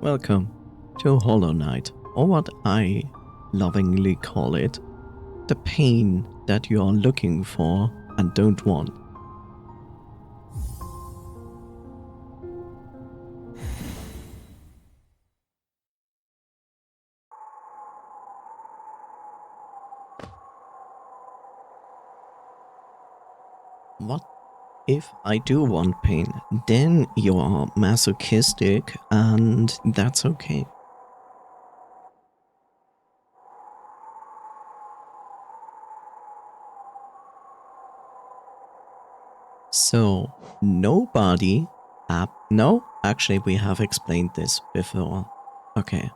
Welcome to Hollow Knight, or what I lovingly call it, the pain that you are looking for and don't want. What if I do want pain? Then you are masochistic, and that's okay. So, nobody... no, actually we have explained this before. Okay.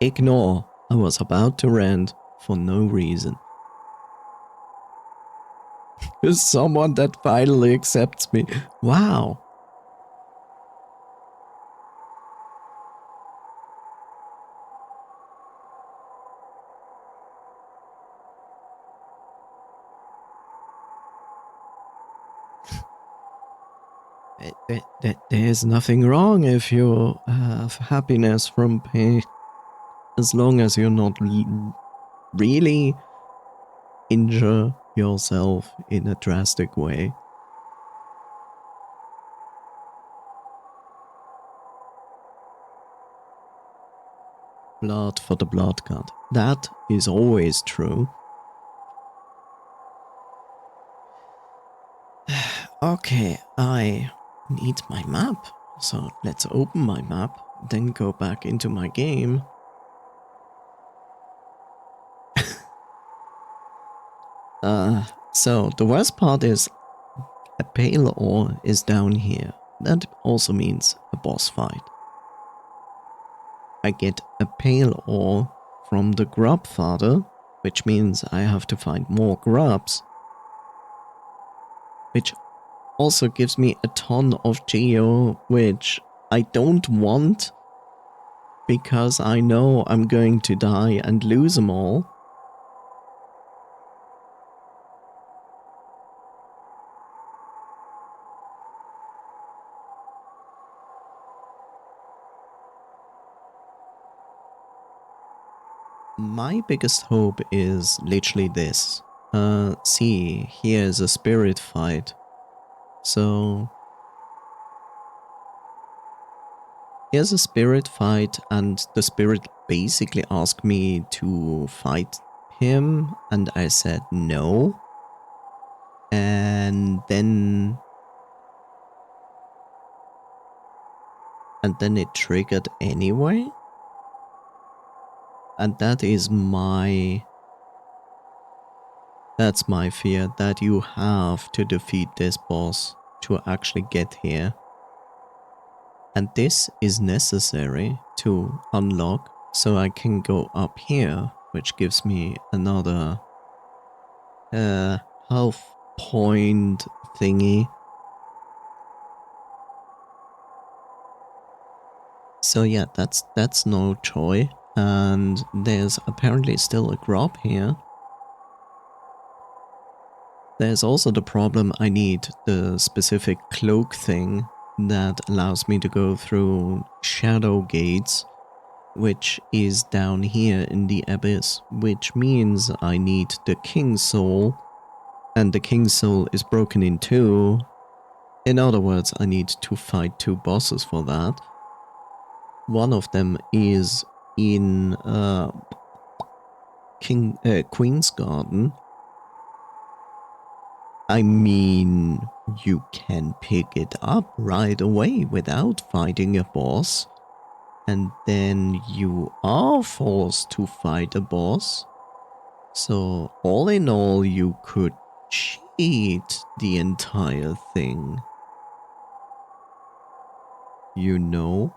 Ignore. I was about to rant for no reason. There's someone that finally accepts me. Wow. There's nothing wrong if you have happiness from pain, as long as you're not really injure yourself in a drastic way. Blood for the blood god. That is always true. Okay, I need my map. So let's open my map, then go back into my game. So the worst part is a pale ore is down here. That also means a boss fight. I get a pale ore from the grub father, which means I have to find more grubs, which also gives me a ton of geo, which I don't want because I know I'm going to die and lose them all. My biggest hope is literally this. See, here is a spirit fight. So here's a spirit fight, and the spirit basically asked me to fight him, and I said no. And then it triggered anyway. And that's my fear, that you have to defeat this boss to actually get here. And this is necessary to unlock, so I can go up here, which gives me another health point thingy. So yeah, that's no joy. And there's apparently still a grub here. There's also the problem I need the specific cloak thing that allows me to go through shadow gates, which is down here in the abyss, which means I need the King's Soul, and the King's Soul is broken in two. In other words, I need to fight two bosses for that. One of them is in Queen's Garden. I mean, you can pick it up right away without fighting a boss, and then you are forced to fight a boss. So all in all, you could cheat the entire thing. You know?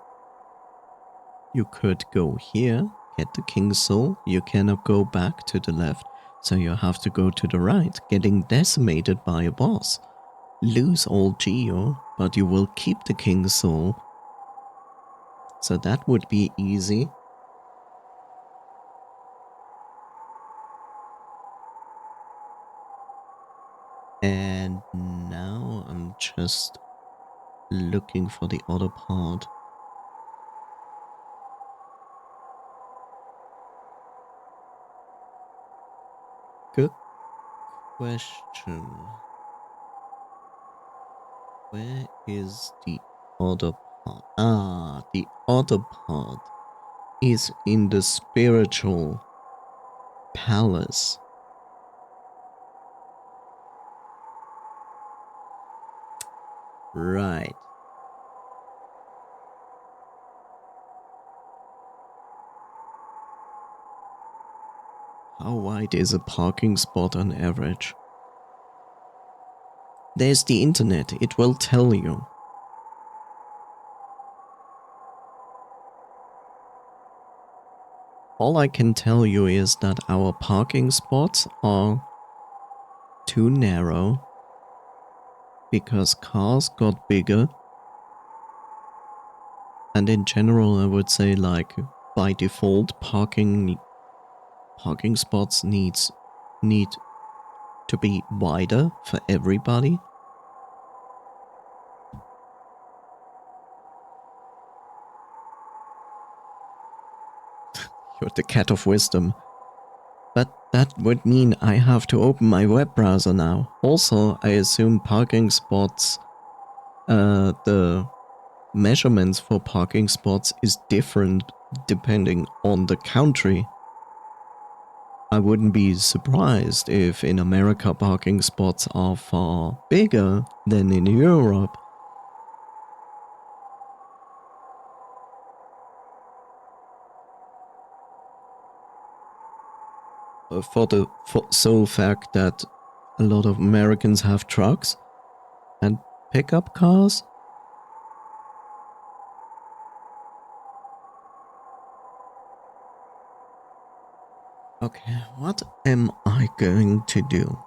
You could go here, get the King's Soul, you cannot go back to the left, so you have to go to the right, getting decimated by a boss. Lose all geo, but you will keep the King's Soul. So that would be easy. And now I'm just looking for the other part. Good question. Where is the other part? Ah, the other part is in the spiritual palace. Right. How wide is a parking spot on average? There's the internet, it will tell you. All I can tell you is that our parking spots are too narrow because cars got bigger, and in general I would say, like, by default parking spots need to be wider for everybody. You're the cat of wisdom. But that would mean I have to open my web browser now. Also, I assume parking spots, the measurements for parking spots is different depending on the country. I wouldn't be surprised if in America parking spots are far bigger than in Europe. For the sole fact that a lot of Americans have trucks and pickup cars. Okay, what am I going to do?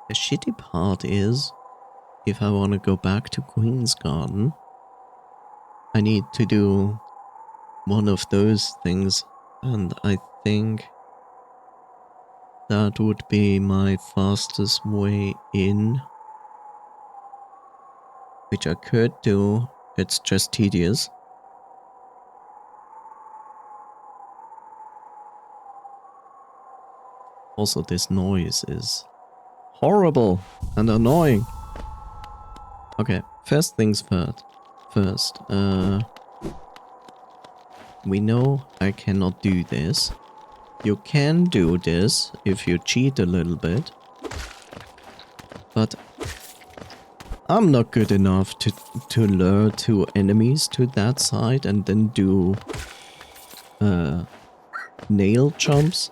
The shitty part is, if I want to go back to Queen's Garden, I need to do one of those things, and I think that would be my fastest way in, which I could do. It's just tedious. Also, this noise is horrible and annoying. Okay, first things first. We know I cannot do this. You can do this if you cheat a little bit. But I'm not good enough to lure two enemies to that side and then do nail jumps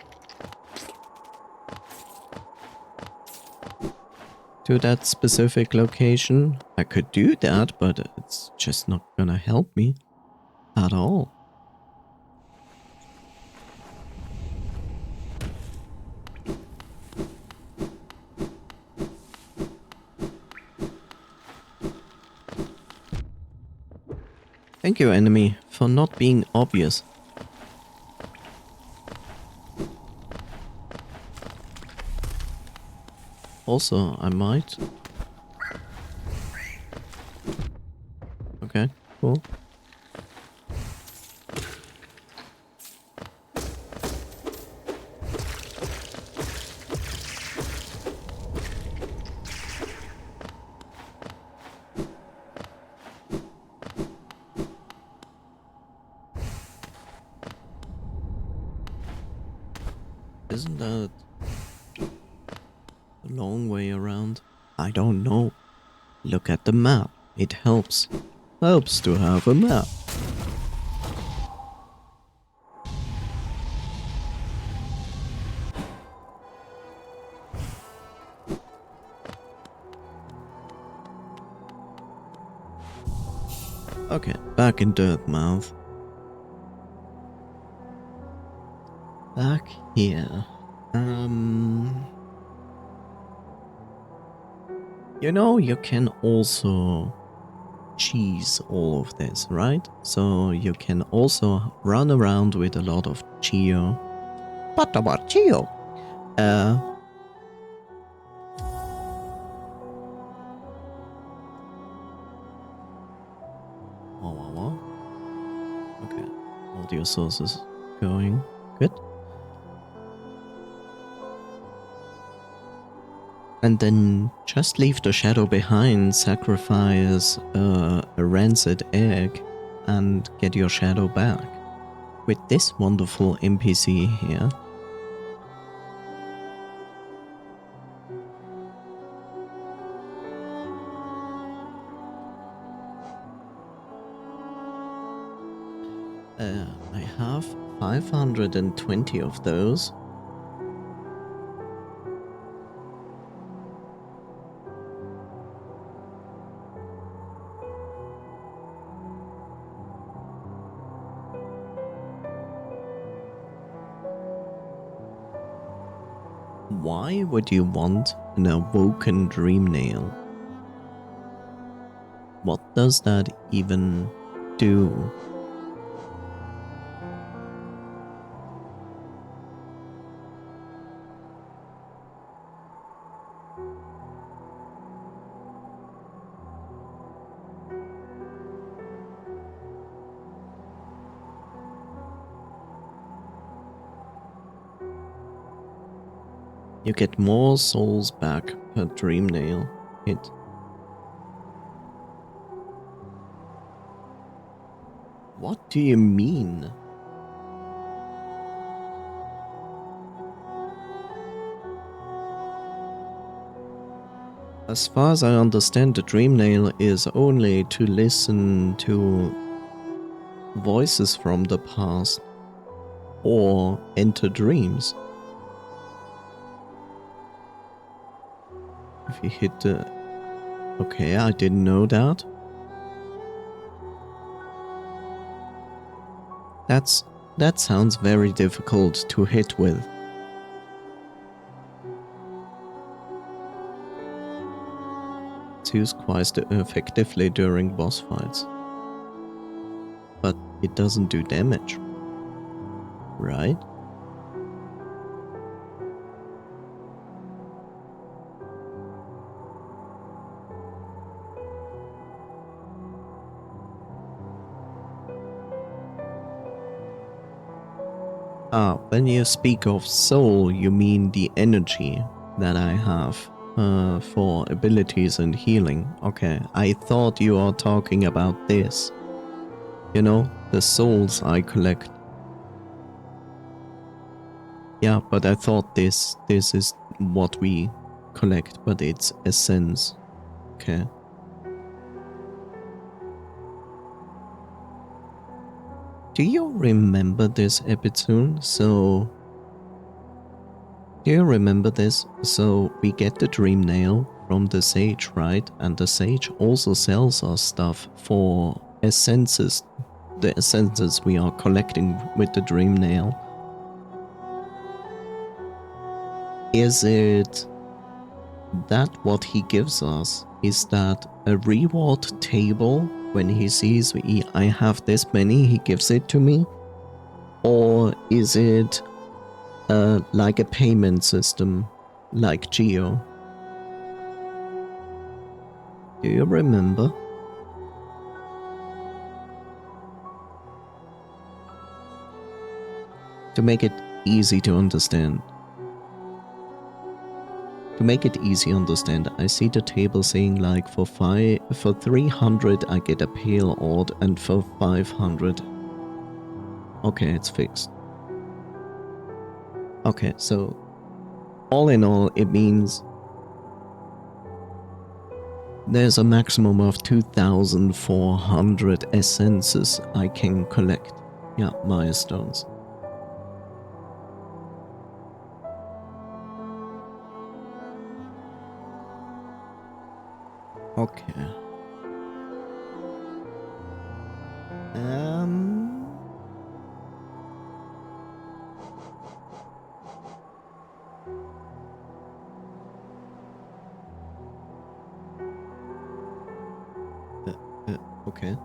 to that specific location. I could do that, but it's just not gonna help me at all. Thank you, enemy, for not being obvious. Also, I might... Okay, cool. Isn't that a long way around? I don't know. Look at the map. It helps. Helps to have a map. Okay, back in Dirtmouth. Back here. You know, you can also cheese all of this, right? So you can also run around with a lot of Geo. What about Geo? Audio sources going. Good. And then just leave the shadow behind, sacrifice a rancid egg, and get your shadow back. With this wonderful NPC here. I have 520 of those. Why would you want an awoken dream nail? What does that even do? You get more souls back per dream nail hit. What do you mean? As far as I understand, the dream nail is only to listen to voices from the past or enter dreams. If you hit the... Okay, I didn't know that. That sounds very difficult to hit with. It's used quite effectively during boss fights. But it doesn't do damage. Right? When you speak of soul, you mean the energy that I have for abilities and healing. Okay, I thought you are talking about this. You know, the souls I collect. Yeah, but I thought this is what we collect, but it's essence. Okay. Do you remember this episode? Do you remember this? So we get the dream nail from the sage, right? And the sage also sells us stuff for essences. The essences we are collecting with the dream nail. Is it that what he gives us? Is that a reward table? When he sees I have this many, he gives it to me? Or is it like a payment system, like Geo? Do you remember? To make it easy to understand. To make it easy to understand, I see the table saying like for 300 I get a pale orb, and for 500. Okay, it's fixed. Okay, so all in all, it means there's a maximum of 2,400 essences I can collect. Yeah, milestones. Okay. Okay.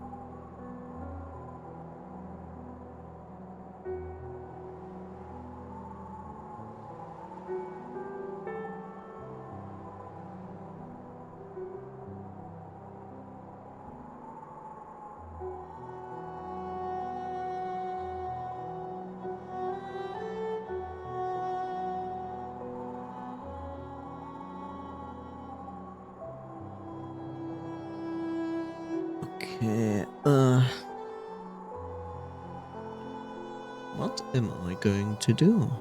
What am I going to do?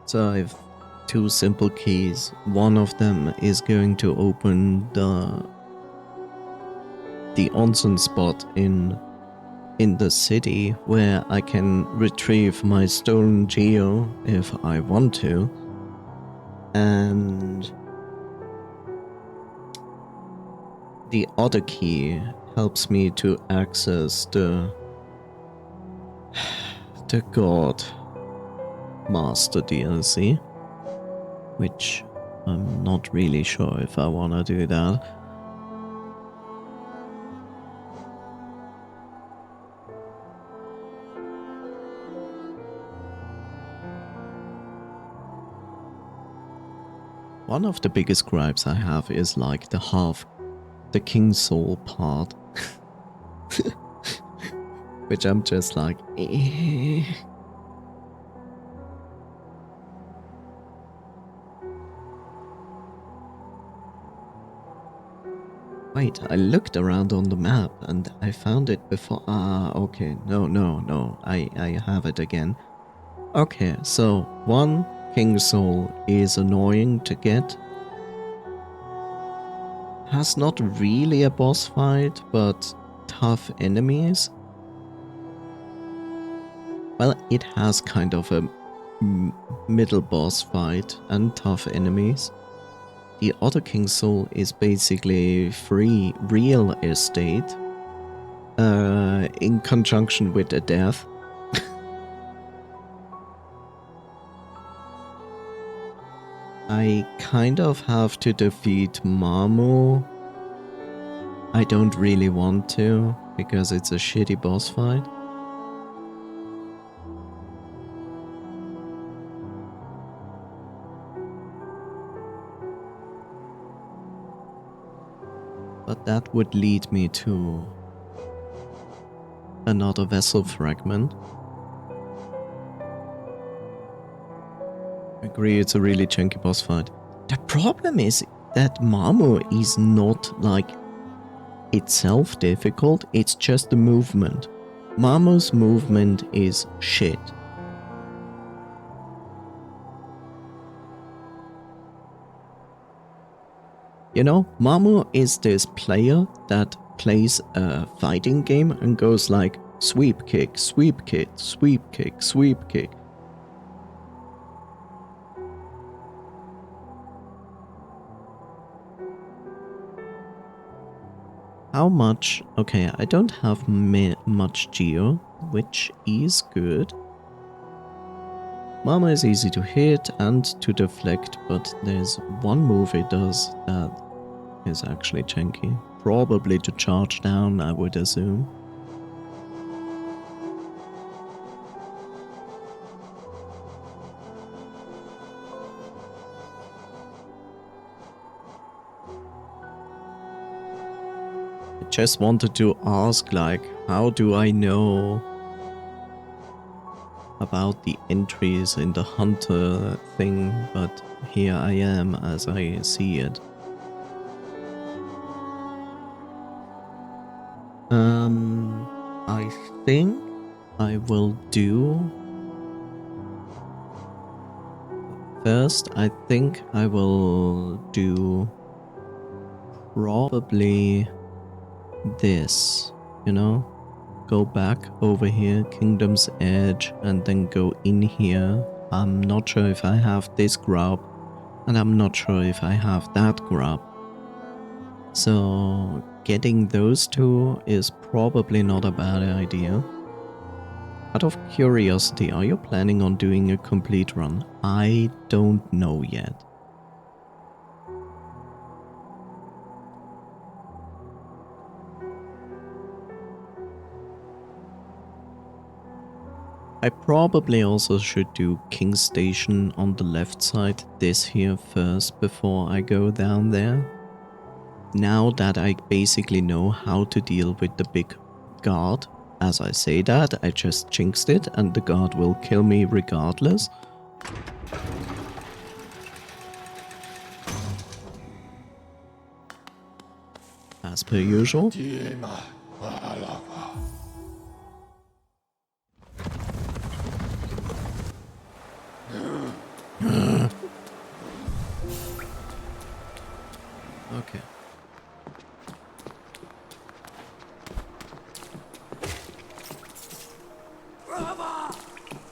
So I've two simple keys. One of them is going to open the onsen spot in the city where I can retrieve my stolen geo if I want to. And the other key helps me to access the God Master DLC, which I'm not really sure if I want to do that. One of the biggest gripes I have is like the King Soul part. Which I'm just like, eh. Wait, I looked around on the map and I found it before. Okay, no, I have it again. Okay, so one King Soul is annoying to get. Has not really a boss fight, but tough enemies. Well, it has kind of a middle boss fight and tough enemies. The other King Soul is basically free real estate in conjunction with a death. I kind of have to defeat Mamu. I don't really want to, because it's a shitty boss fight. But that would lead me to another vessel fragment. I agree, it's a really chunky boss fight. The problem is that Mamu is not like itself difficult, it's just the movement. Mamu's movement is shit. You know, Mamu is this player that plays a fighting game and goes like sweep kick, sweep kick, sweep kick, sweep kick. How much? Okay, I don't have much geo, which is good. Mama is easy to hit and to deflect, but there's one move it does that is actually chunky. Probably to charge down, I would assume. I just wanted to ask, like, how do I know about the entries in the hunter thing, but here I am as I see it. I think I will do... First, I think I will do probably this, you know? Go back over here, Kingdom's Edge, and then go in here. I'm not sure if I have this grub, and I'm not sure if I have that grub. So getting those two is probably not a bad idea. Out of curiosity, are you planning on doing a complete run? I don't know yet. I probably also should do King Station on the left side, this here first, before I go down there. Now that I basically know how to deal with the big guard, as I say that, I just jinxed it and the guard will kill me regardless. as per usual. Okay.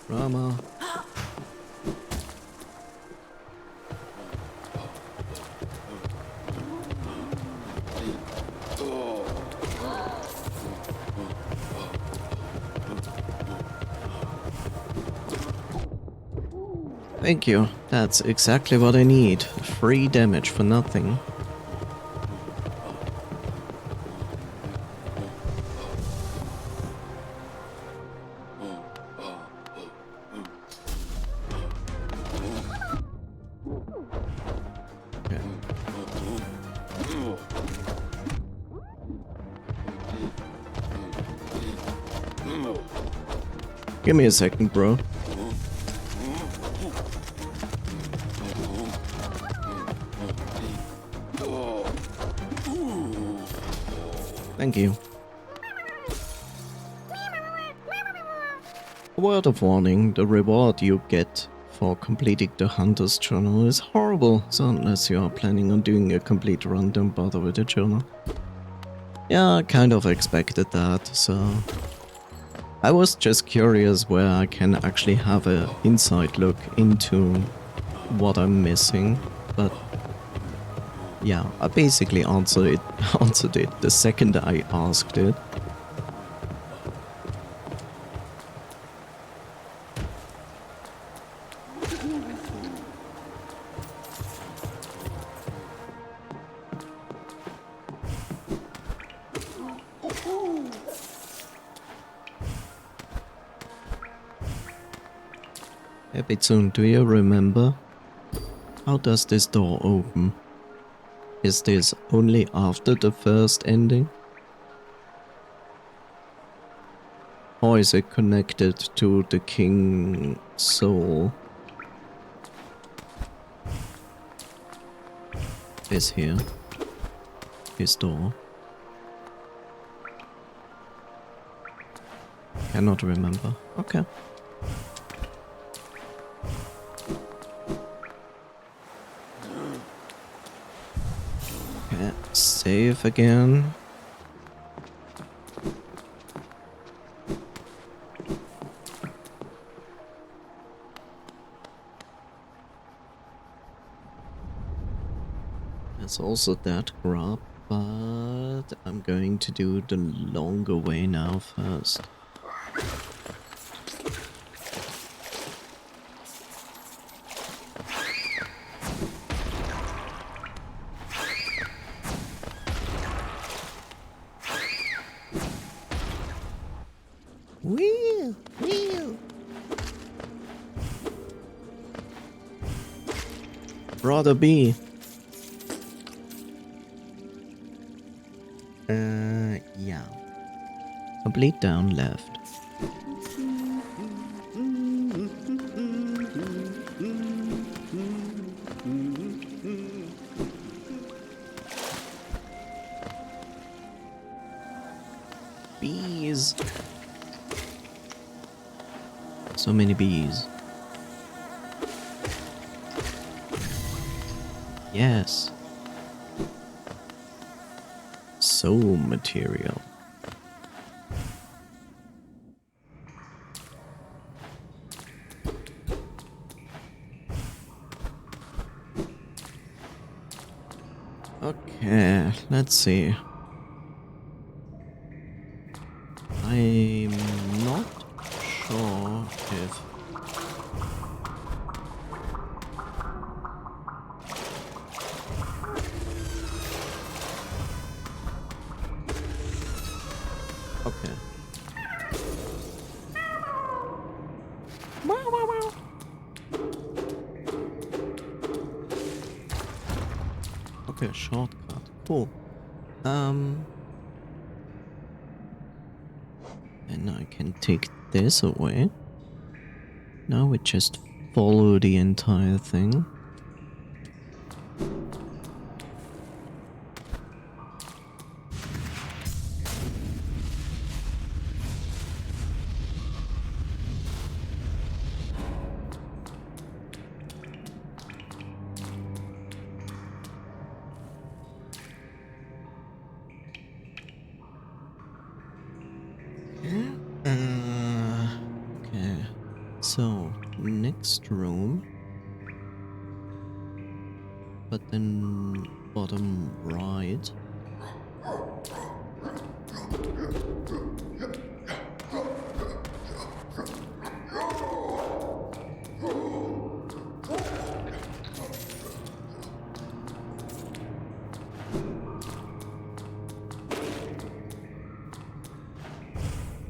Rama. Thank you. That's exactly what I need. Free damage for nothing. Okay. Give me a second, bro. Thank you. A word of warning, the reward you get for completing the Hunter's Journal is horrible, so unless you are planning on doing a complete run, don't bother with the journal. Yeah, I kind of expected that, so... I was just curious where I can actually have an inside look into what I'm missing, but... yeah, I basically answered it the second I asked it. Hey Bitsune, do you remember? How does this door open? Is this only after the first ending? Or is it connected to the King's soul? Is here. His door. Cannot remember. Okay. Okay, save again. There's also that grab, but I'm going to do the longer way now first. Wheel! Wheel! Brother B. Yeah. Complete down left. Bees. So many bees. Yes. Soul material. Okay, let's see. I'm not sure if... okay. Okay, shortcut. Cool. And I can take this away. Now we just follow the entire thing. next room. But then bottom right.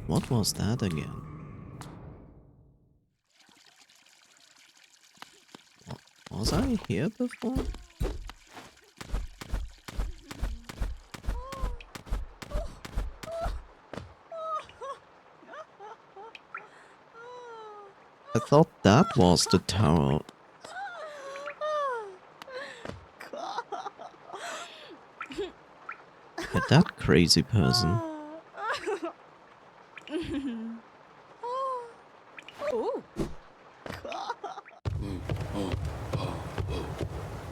What was that again? Was I here before? I thought that was the tower. Yeah, that crazy person.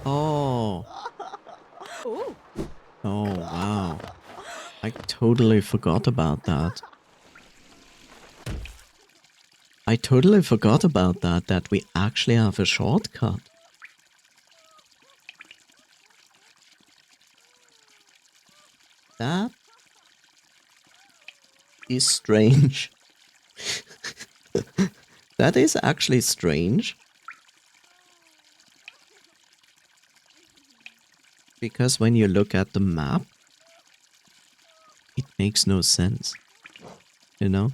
Oh. Oh, wow. I totally forgot about that. That we actually have a shortcut. That is strange. That is actually strange. Because when you look at the map, it makes no sense. You know?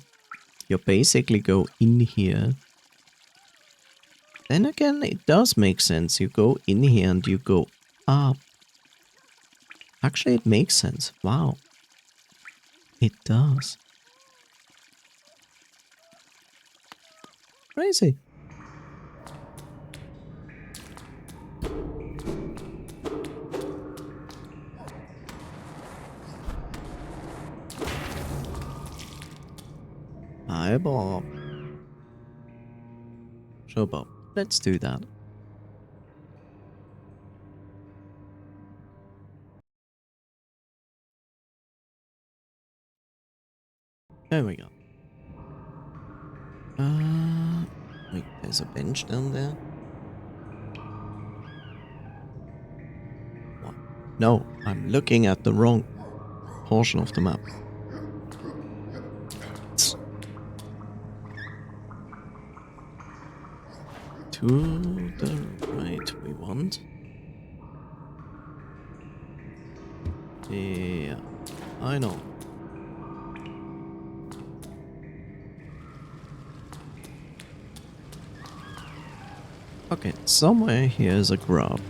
You basically go in here. Then again, it does make sense. You go in here and you go up. Actually, it makes sense. Wow. It does. Crazy. Hi, Bob. Sure, Bob. Let's do that. There we go. Wait, there's a bench down there? What? No, I'm looking at the wrong portion of the map. To the right we want. Yeah, I know. Okay, somewhere here is a grub.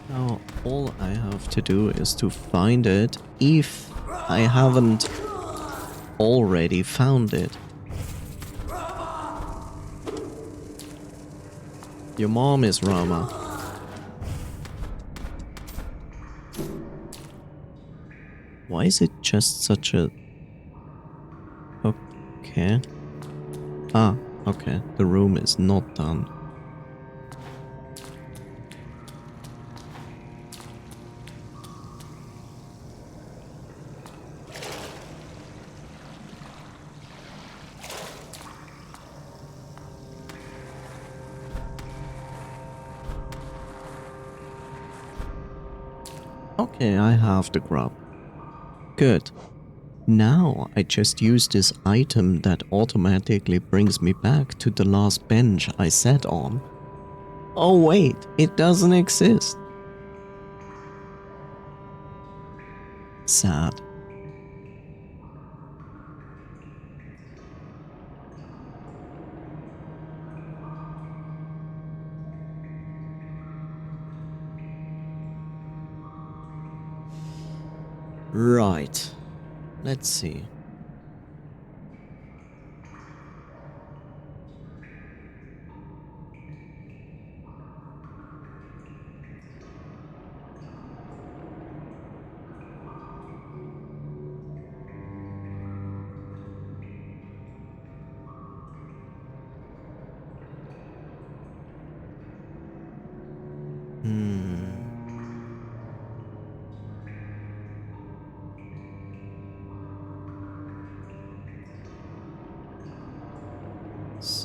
Now, all I have to do is to find it if I haven't already found it. Your mom is Rama. Why is it just such a... Okay. Ah, okay. The room is not done. Okay, I have the grub. Good. Now I just use this item that automatically brings me back to the last bench I sat on. Oh wait, it doesn't exist. Sad. Right. Let's see.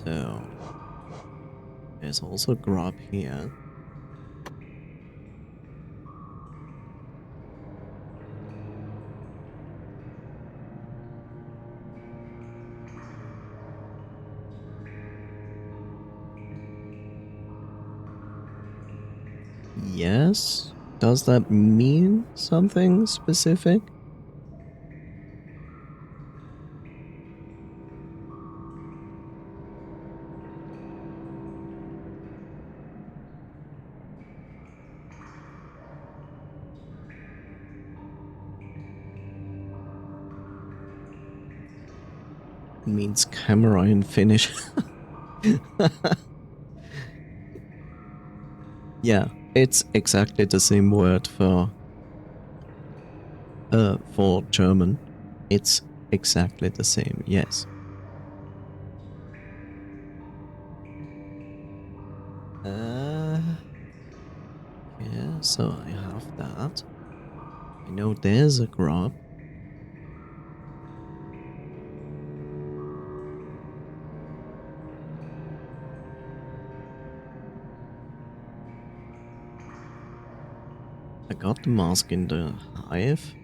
So there's also grub here. Yes? Does that mean something specific? It means camera in Finnish. Yeah, it's exactly the same word for German. It's exactly the same, yes. Yeah, so I have that. I know there's a grub. I got the mask in the hive.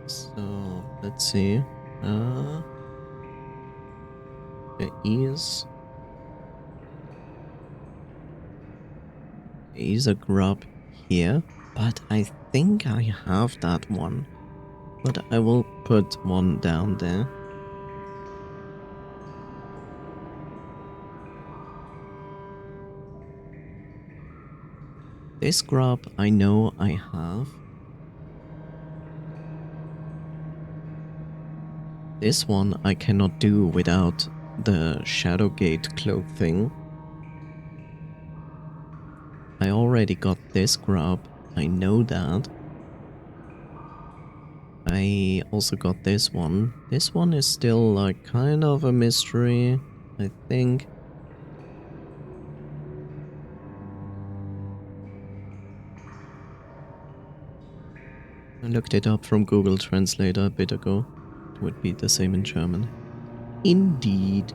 So let's see. There is a grub here, but I think I have that one. But I will put one down there. This grub I know I have. This one I cannot do without the Shadowgate cloak thing. I already got this grub, I know that. I also got this one. This one is still like kind of a mystery, I think. I looked it up from Google Translator a bit ago. It would be the same in German. Indeed.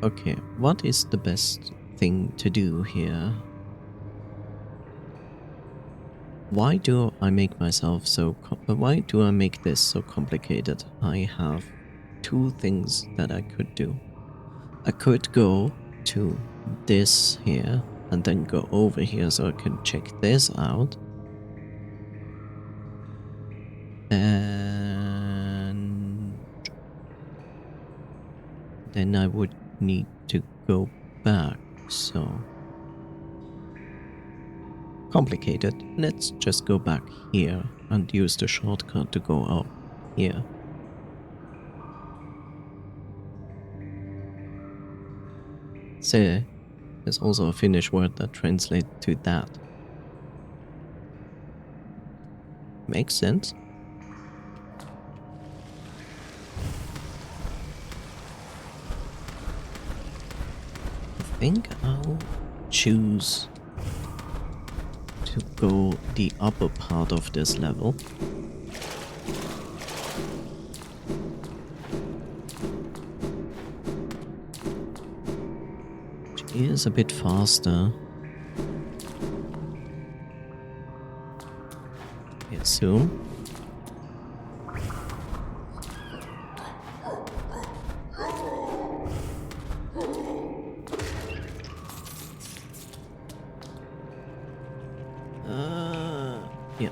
Okay, what is the best thing to do here? Why do I make myself so... why do I make this so complicated? I have two things that I could do. I could go to this here and then go over here so I can check this out. And then I would need to go back, so complicated. Let's just go back here and use the shortcut to go up here. Se is also a Finnish word that translates to that. Makes sense. I think I'll choose to go the upper part of this level. Which is a bit faster. I assume. Yeah.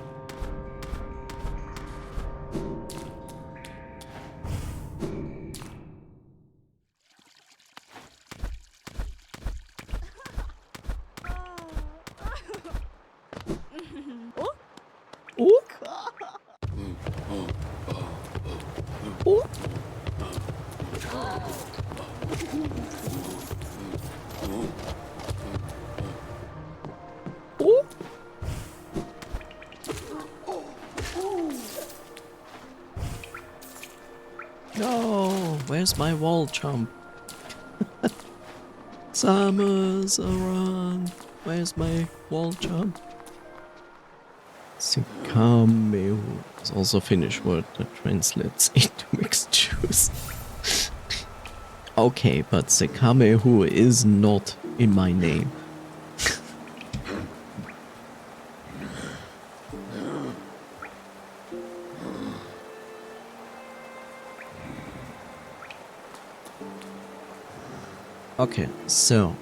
Oh. Oh. Oh. No, where's my wall jump? Summer's around. Where's my wall jump? Sekamerai is also a Finnish word that translates into mixed juice. Okay, but Sekamerai is not in my name. Okay, so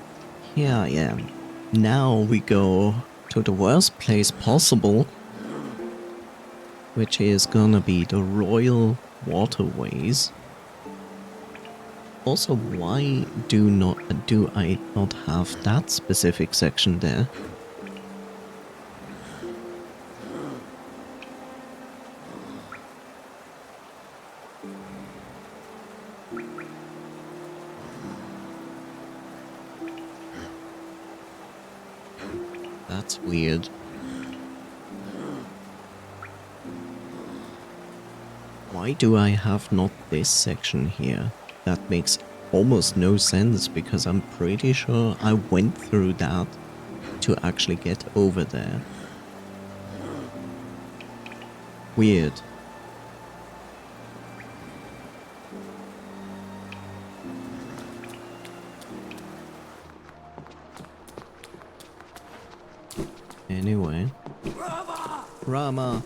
here I am. Now we go to the worst place possible, which is gonna be the Royal Waterways. Also, why do I not have that specific section there? That's weird. Why do I have not this section here? That makes almost no sense because I'm pretty sure I went through that to actually get over there. Weird. Anyway. Rama!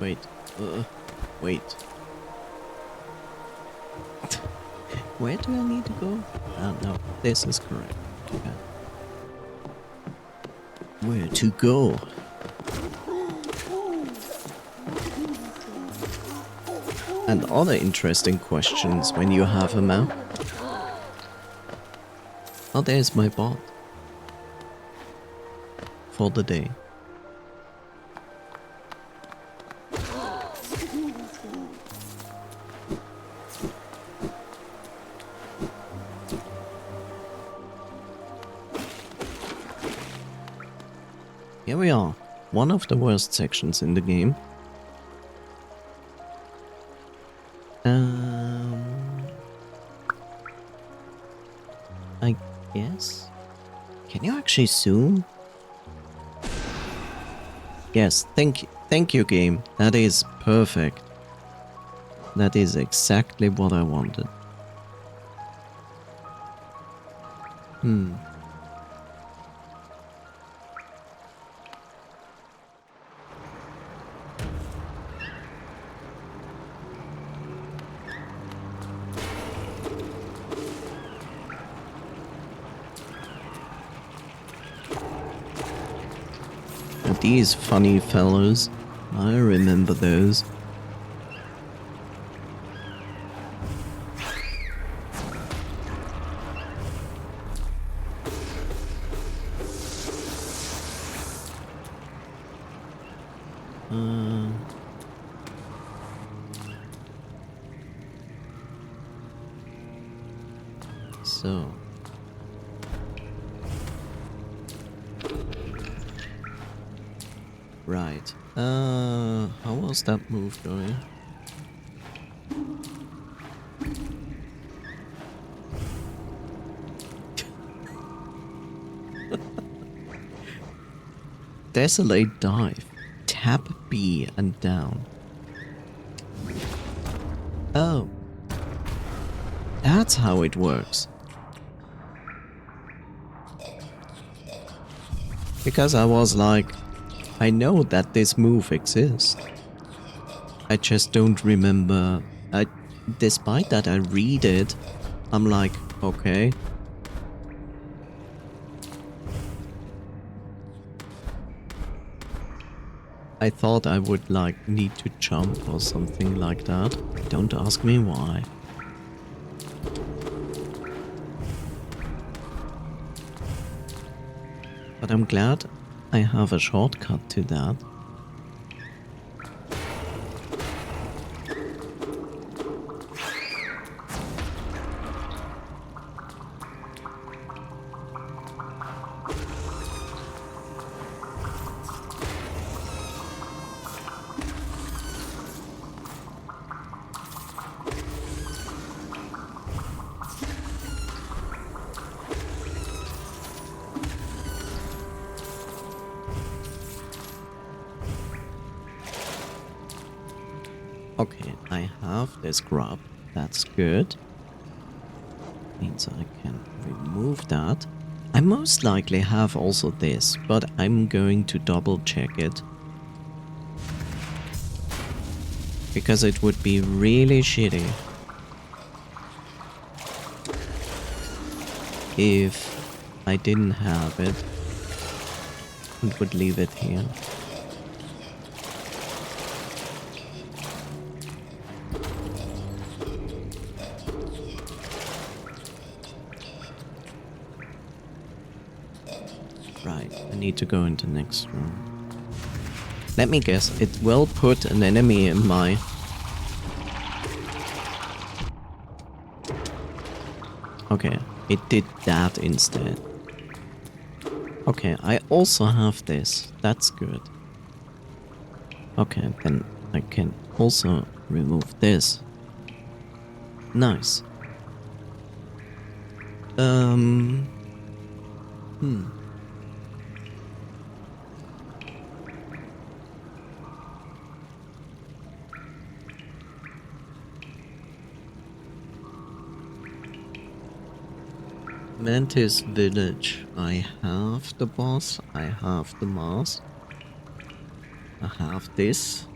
Wait. Wait. Where do I need to go? No, this is correct. Okay. Where to go? And other interesting questions when you have a map. Oh, there's my bot. For the day. Here we are, one of the worst sections in the game. I guess? Can you actually zoom? Yes, thank you game, that is perfect. That is exactly what I wanted. These funny fellows, I remember those. So. Right. How was that move going? Desolate dive. Tap B and down. Oh. That's how it works. Because I was like, I know that this move exists. I just don't remember. Despite that I read it, I'm like, okay. I thought I would like need to jump or something like that. Don't ask me why. But I'm glad I have a shortcut to that. Okay, I have this grub. That's good. Means I can remove that. I most likely have also this, but I'm going to double check it. Because it would be really shitty if I didn't have it and would leave it here. Right, I need to go into the next room. Let me guess, it will put an enemy in my... Okay, it did that instead. Okay, I also have this. That's good. Okay, then I can also remove this. Nice. Mantis Village. I have the boss. I have the mask. I have this.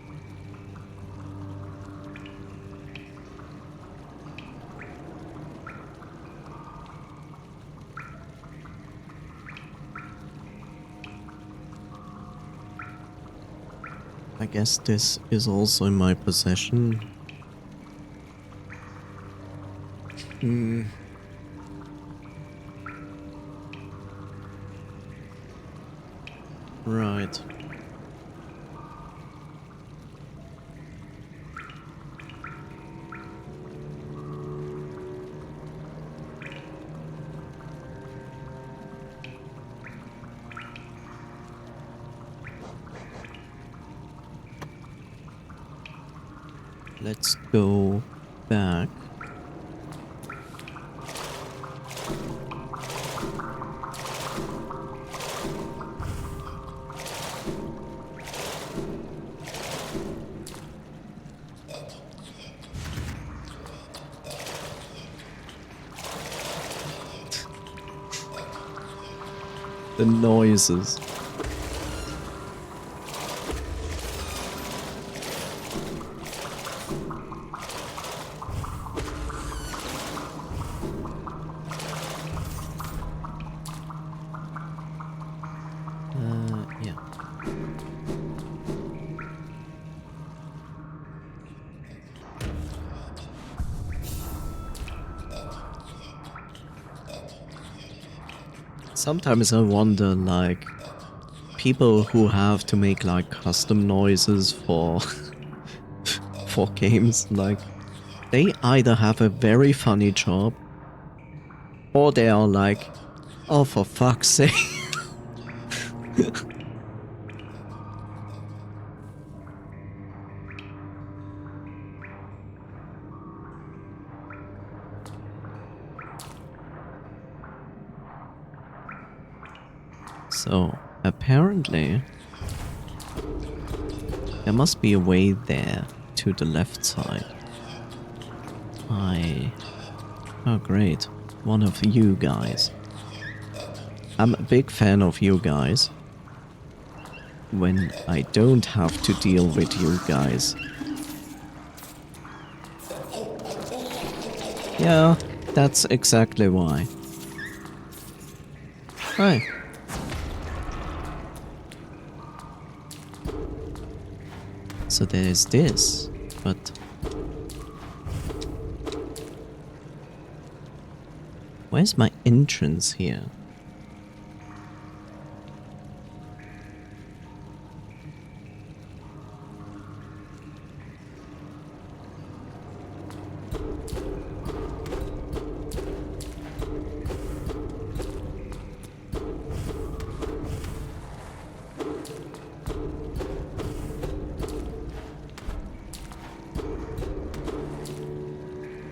I guess this is also in my possession. Right. Let's go back. The noises. Yeah. Sometimes I wonder, like, people who have to make, like, custom noises for for games, like, they either have a very funny job, or they are like, oh, for fuck's sake. So, apparently, there must be a way there to the left side. Oh, great. One of you guys. I'm a big fan of you guys. When I don't have to deal with you guys. Yeah, that's exactly why. Hi. So there's this, but... Where's my entrance here?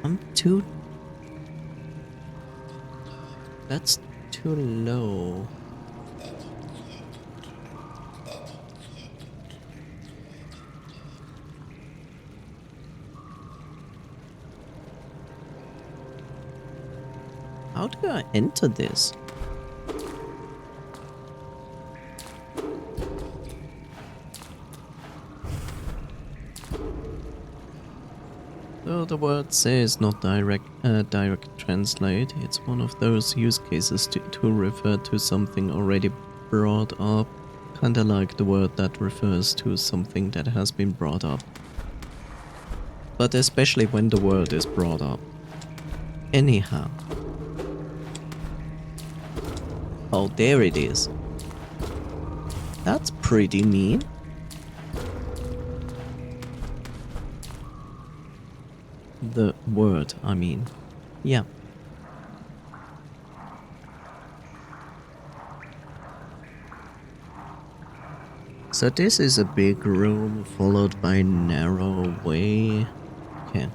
I'm too... That's too low. How do I enter this? So the word says not direct translate. It's one of those use cases to refer to something already brought up. Kinda like the word that refers to something that has been brought up. But especially when the word is brought up. Anyhow. Oh, there it is. That's pretty mean. The word, I mean. Yeah. So this is a big room followed by a narrow way. Okay.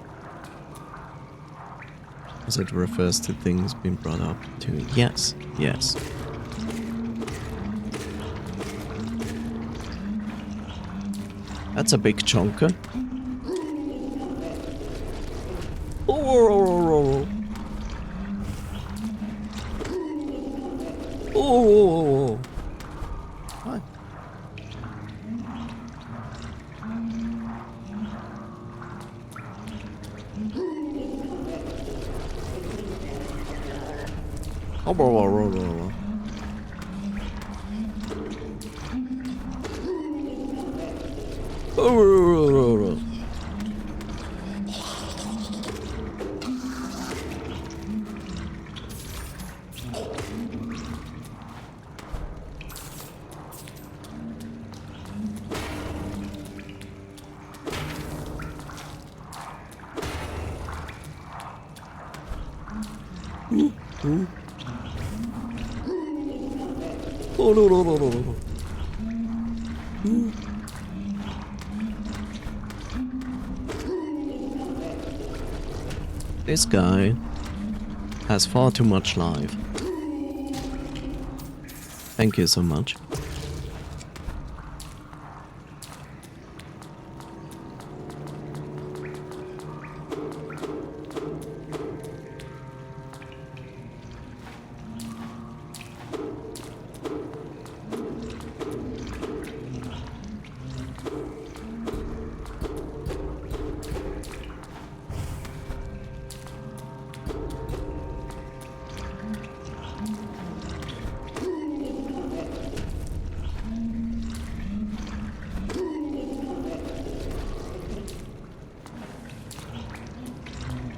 As it refers to things being brought up to. Yes, yes. That's a big chonker. Oh. Oh. What? Oh. Oh. Oh. This guy has far too much life. Thank you so much.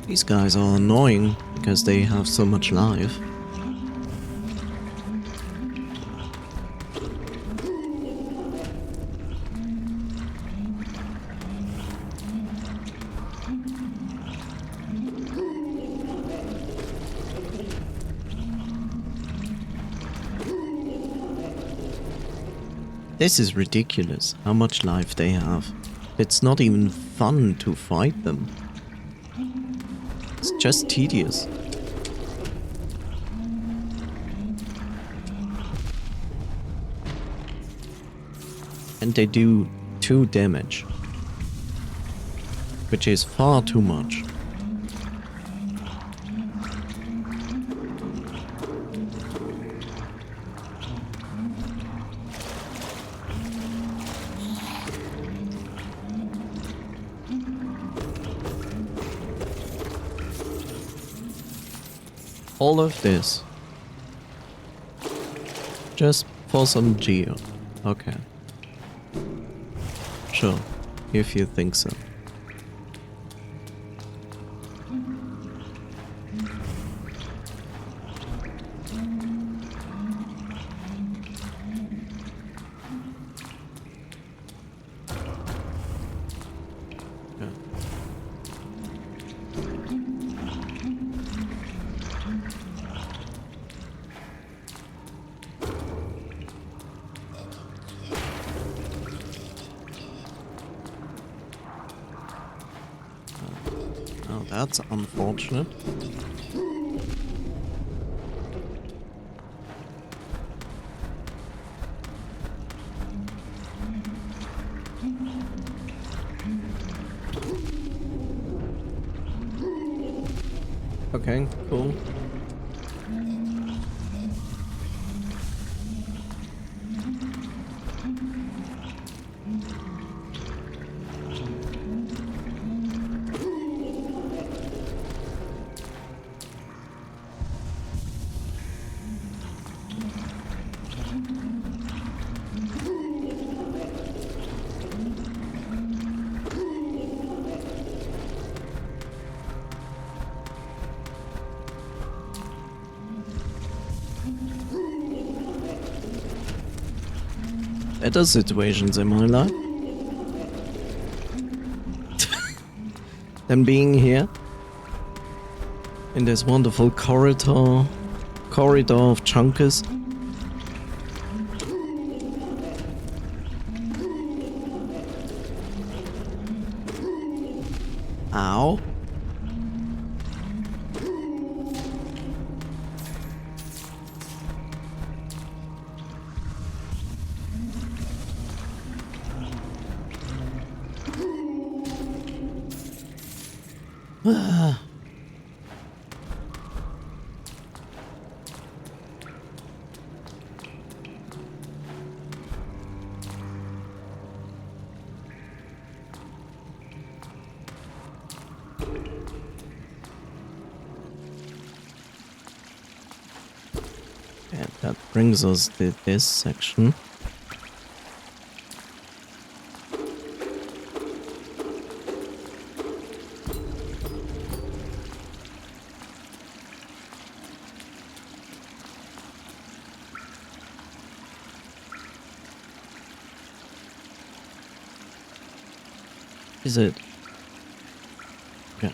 These guys are annoying because they have so much life. This is ridiculous, how much life they have. It's not even fun to fight them. It's just tedious. And they do 2 damage. Which is far too much. All of this. Just for some geo. Okay. Sure, if you think so. Oh, that's unfortunate. Okay, cool. better situations in my life than being here in this wonderful corridor of chunkers. Ow. And that brings us to this section. Is it? Yeah.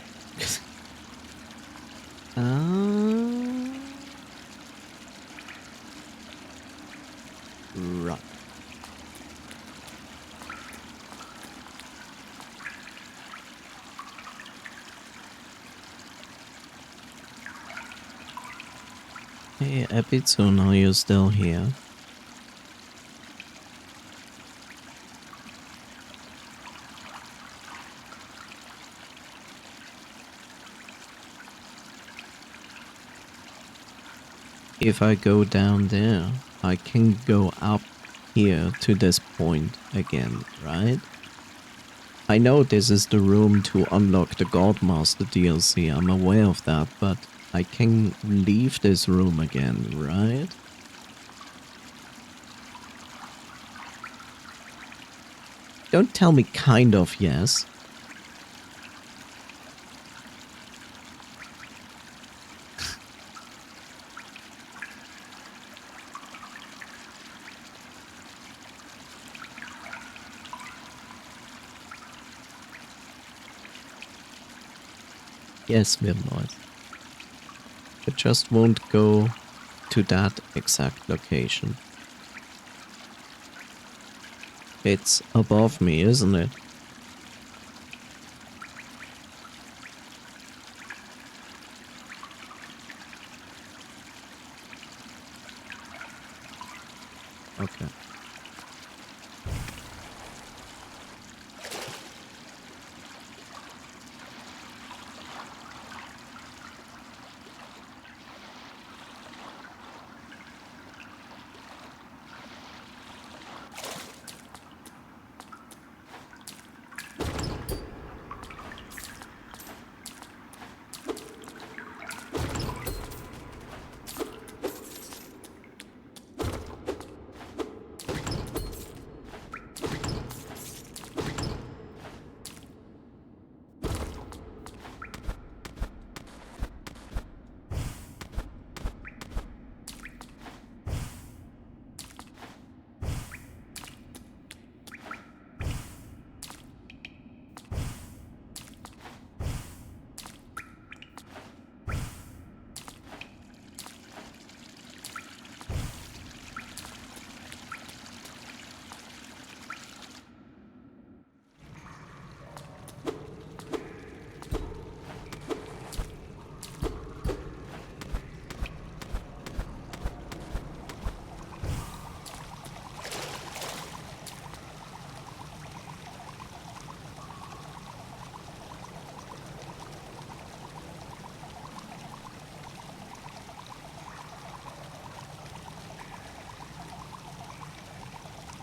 Right. Hey, Epitone, are you still here? If I go down there, I can go up here to this point again, right? I know this is the room to unlock the Godmaster DLC, I'm aware of that, but I can leave this room again, right? Don't tell me kind of yes. Yes, Mirnoid. It just won't go to that exact location. It's above me, isn't it? Okay.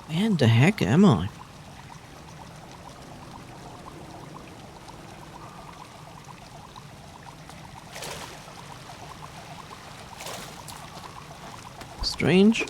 Where the heck am I? Strange.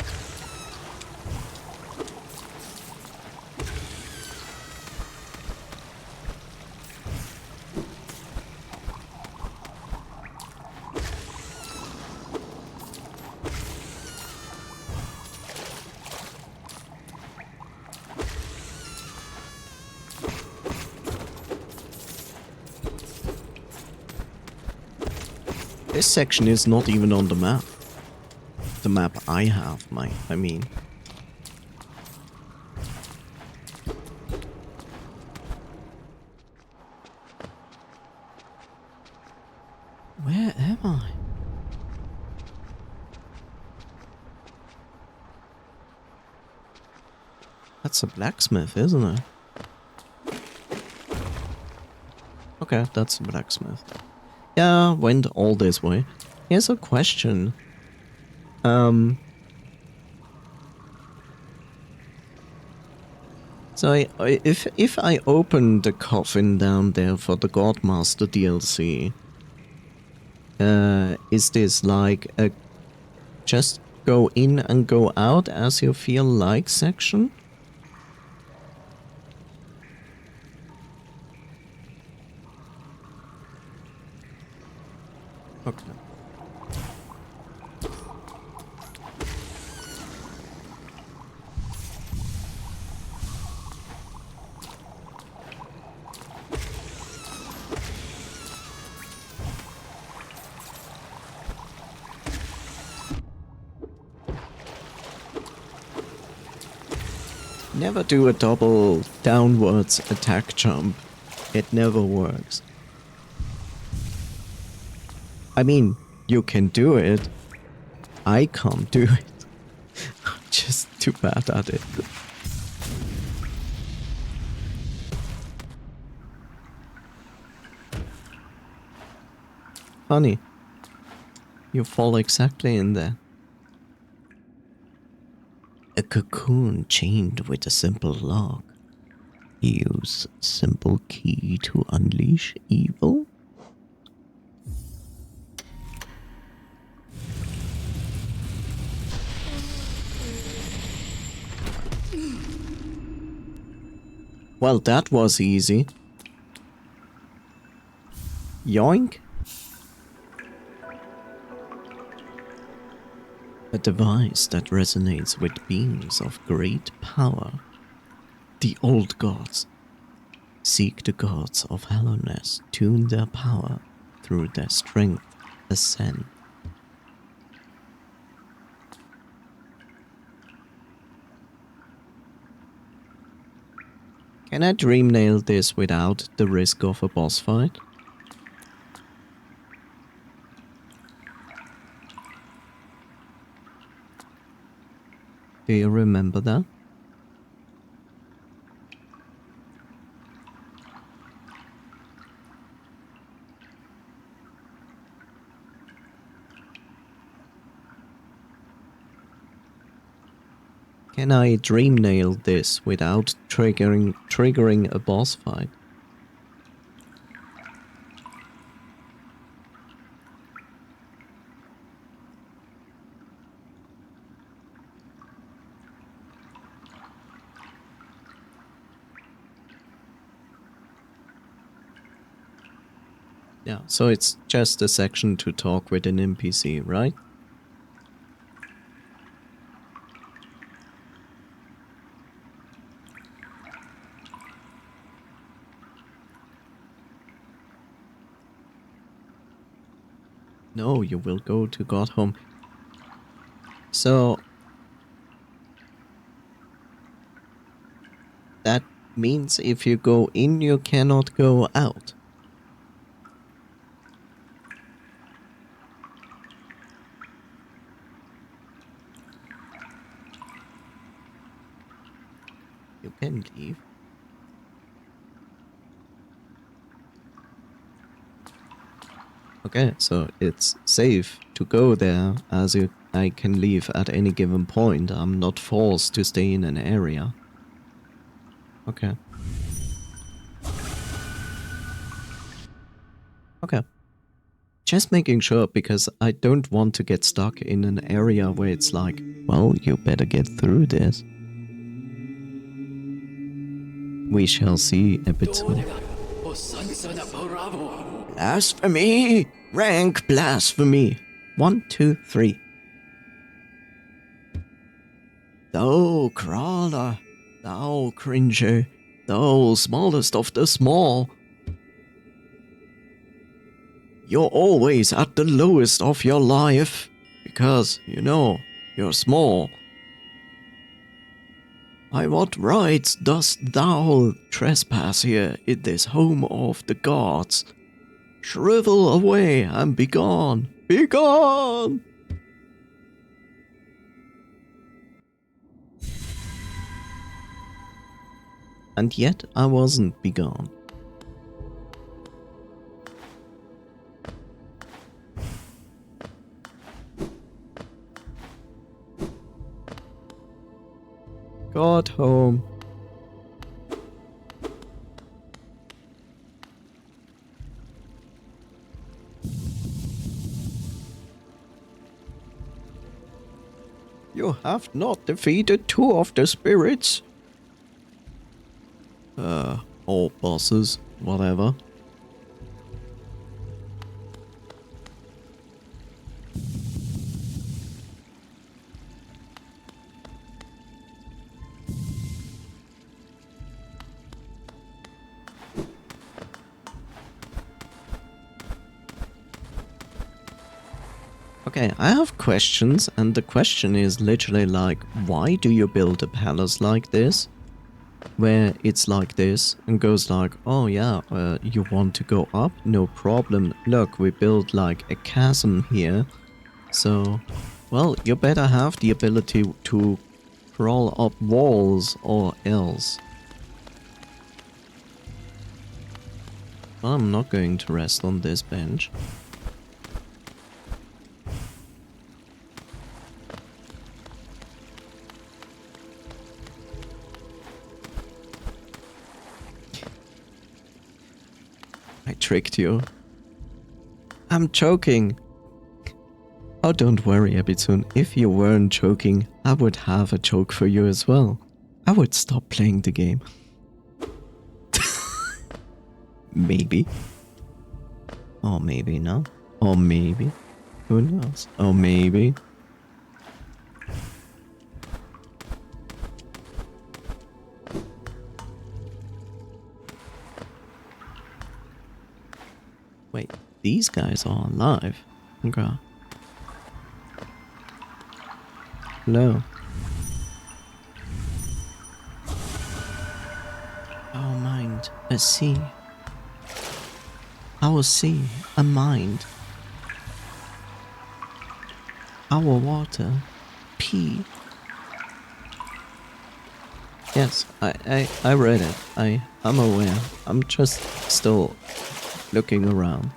This section is not even on the map. The map I have, I mean. Where am I? That's a blacksmith, isn't it? Okay, that's a blacksmith. Yeah, went all this way. Here's a question. So if I open the coffin down there for the Godmaster DLC, is this like a just go in and go out as you feel like section? Okay. Never do a double downwards attack jump. It never works. I mean, you can do it. I can't do it. I'm just too bad at it. Funny. You fall exactly in there. A cocoon chained with a simple lock. Use simple key to unleash evil? Well, that was easy. Yoink. A device that resonates with beings of great power. The old gods. Seek the gods of hollowness, tune their power, through their strength ascend. Can I dream nail this without the risk of a boss fight? Do you remember that? Can I dream nail this without triggering a boss fight? Yeah, so it's just a section to talk with an NPC, right? No, you will go to Godhome. So that means if you go in, you cannot go out. You can leave. Okay, so it's safe to go there as I can leave at any given point. I'm not forced to stay in an area. Okay. Okay. Just making sure because I don't want to get stuck in an area where it's like, well, you better get through this. We shall see a bit soon. Blasphemy! Rank blasphemy! 1, 2, 3. Thou crawler, thou cringer, thou smallest of the small. you're always at the lowest of your life because, you know, you're small. By what rights dost thou trespass here in this home of the gods? Shrivel away and be gone! Be gone! And yet I wasn't begone. Got home. You have not defeated 2 of the spirits. All bosses, whatever. Okay, I have questions, and the question is literally like, why do you build a palace like this? Where it's like this, and goes like, oh yeah, you want to go up? No problem. Look, we built like a chasm here. So, well, you better have the ability to crawl up walls or else. I'm not going to rest on this bench. I tricked you. I'm choking. Oh, don't worry, Abitsun. If you weren't choking, I would have a joke for you as well. I would stop playing the game. Maybe. Or maybe not. Or maybe. Who knows? Or maybe. Wait, these guys are alive. Okay. No. Our mind, a sea. Our sea, a mind. Our water, pea. Yes, I read it. I'm aware. I'm just still looking around.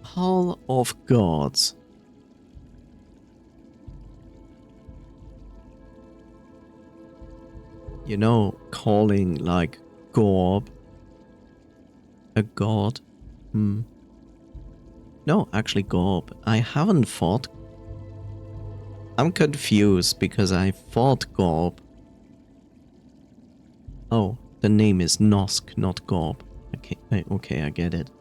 Hall of Gods. You know, calling like Gorb a god? No, actually Gorb. I haven't fought. I'm confused because I fought Gorb. Oh, the name is Nosk, not Gorb. Okay, I get it.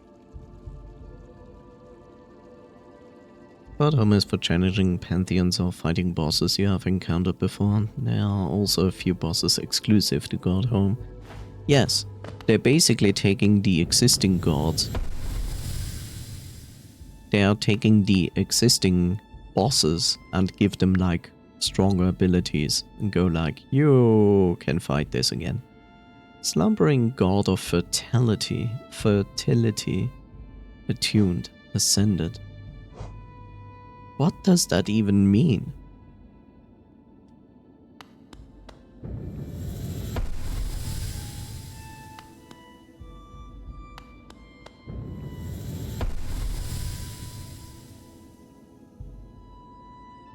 Godhome is for challenging pantheons or fighting bosses you have encountered before. There are also a few bosses exclusive to Godhome. Yes, they're basically taking the existing gods. They are taking the existing bosses and give them like stronger abilities and go like, you can fight this again. Slumbering god of fertility, attuned, ascended. What does that even mean?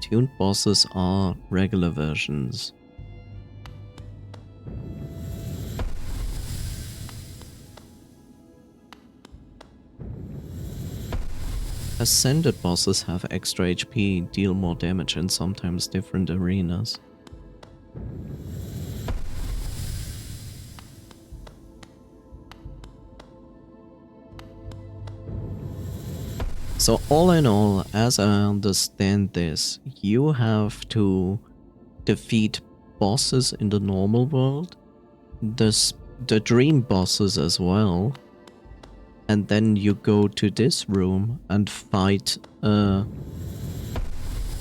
Tuned bosses are regular versions. Ascended bosses have extra HP, deal more damage in sometimes different arenas. So all in all, as I understand this, you have to defeat bosses in the normal world, the dream bosses as well, and then you go to this room and fight the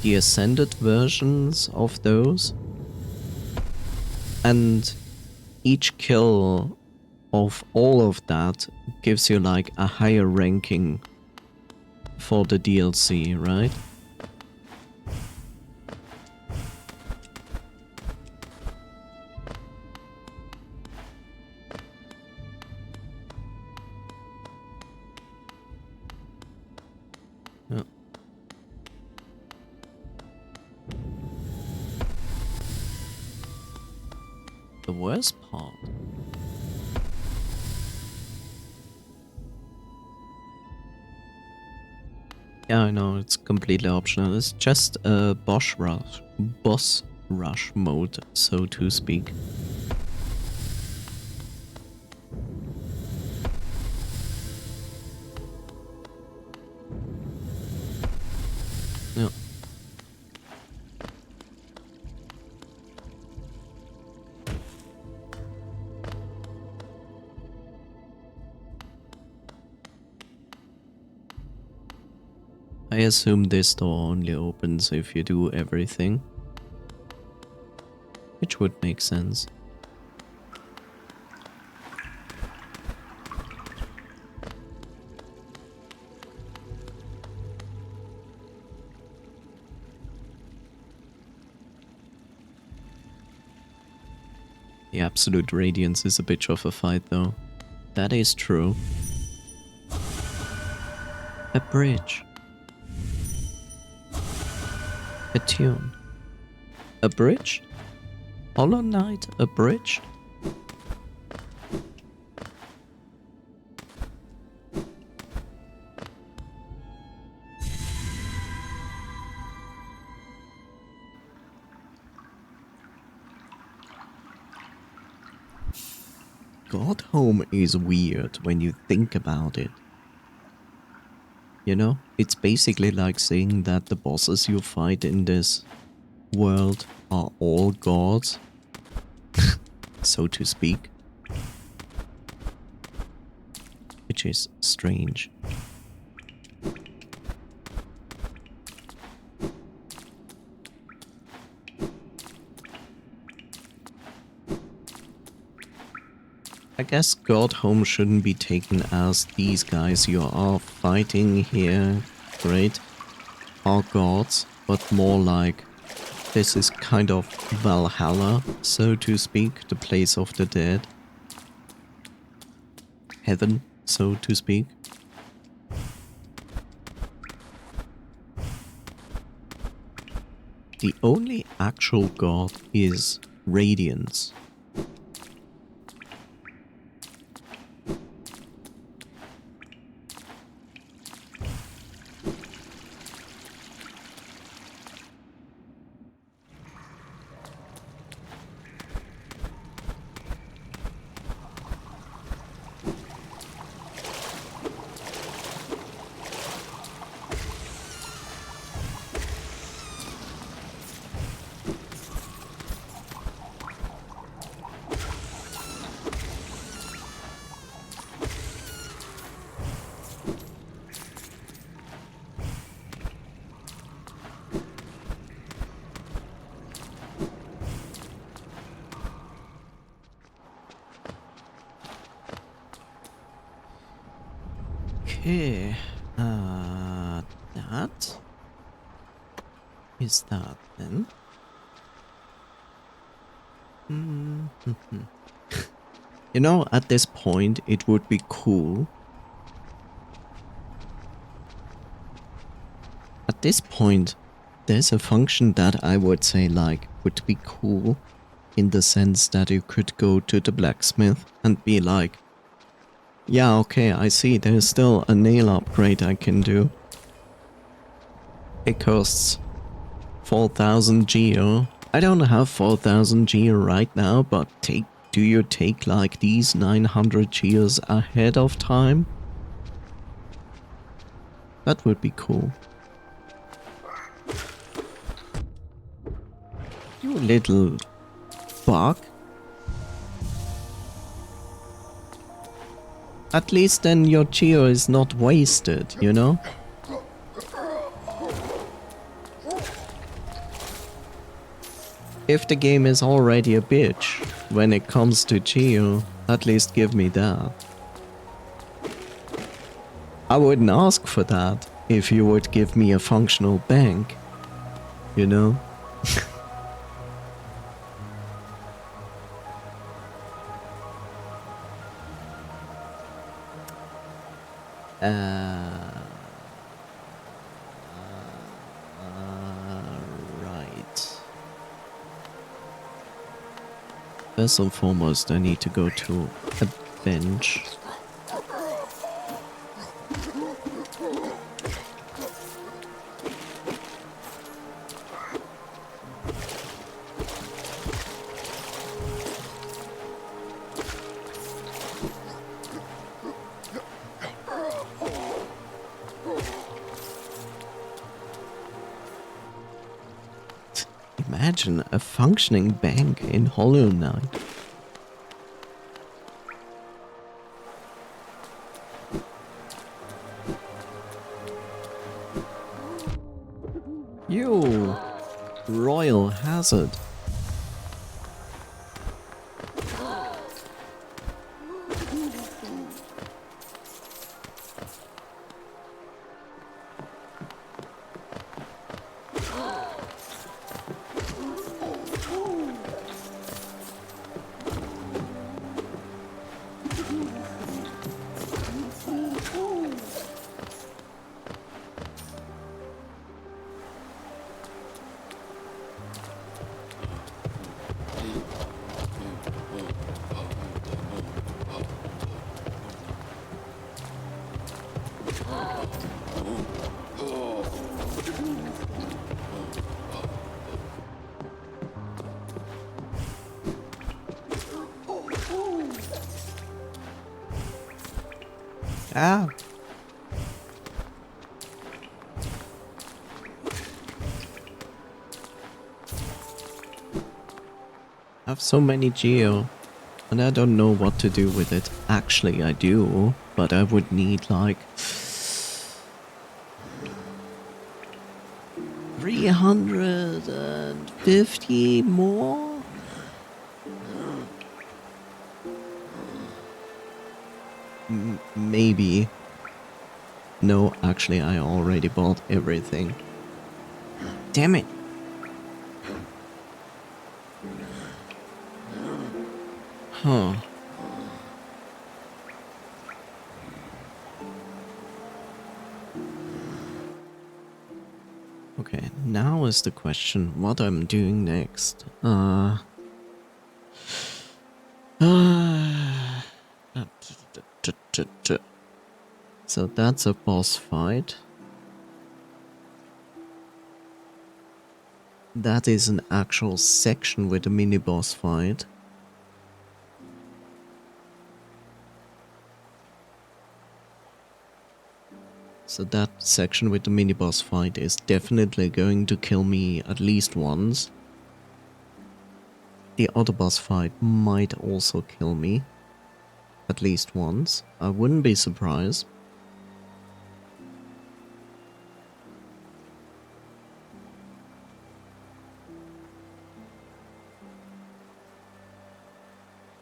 ascended versions of those, and each kill of all of that gives you like a higher ranking for the DLC, right? Yeah. The worst part. Yeah, I know, it's completely optional. It's just a boss rush mode, so to speak. Yeah. I assume this door only opens if you do everything, which would make sense. The absolute radiance is a bitch of a fight though. That is true. A bridge. A tune. A bridge? Hollow Knight, a bridge? God Home is weird when you think about it. You know, it's basically like saying that the bosses you fight in this world are all gods, so to speak. Which is strange. I guess God Home shouldn't be taken as these guys you are fighting here, great, are gods, but more like this is kind of Valhalla, so to speak, the place of the dead. Heaven, so to speak. The only actual god is Radiance. Okay, that is that then. You know, at this point, it would be cool. At this point, there's a function that I would say, like, would be cool in the sense that you could go to the blacksmith and be like, yeah, okay, I see, there's still a nail upgrade I can do. It costs 4,000 geo. I don't have 4,000 geo right now, but do you take like these 900 geos ahead of time? That would be cool. You little bug. At least then your Geo is not wasted, you know? If the game is already a bitch when it comes to Geo, at least give me that. I wouldn't ask for that if you would give me a functional bank, you know? Right. First and foremost, I need to go to a bench. Imagine a functioning bank in Hollow Knight. You royal hazard. Ah. I have so many Geo, and I don't know what to do with it. Actually, I do, but I would need like 350 more? Maybe. No, actually, I already bought everything. Damn it! Huh. Okay, now is the question what I'm doing next. So that's a boss fight. That is an actual section with a mini boss fight. So that section with the mini boss fight is definitely going to kill me at least once. The other boss fight might also kill me at least once. I wouldn't be surprised.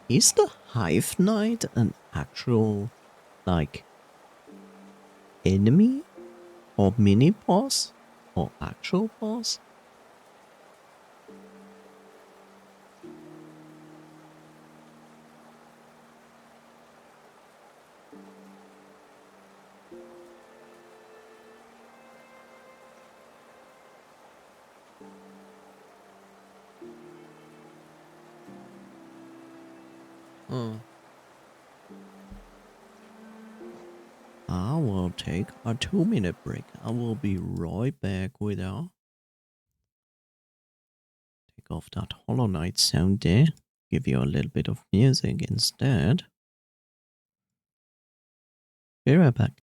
Is the Hive Knight an actual, like, enemy? Or mini boss? Or actual boss? Oh. I will take a 2-minute break. I will be right back with our... Take off that Hollow Knight sound there. Give you a little bit of music instead. Be right back.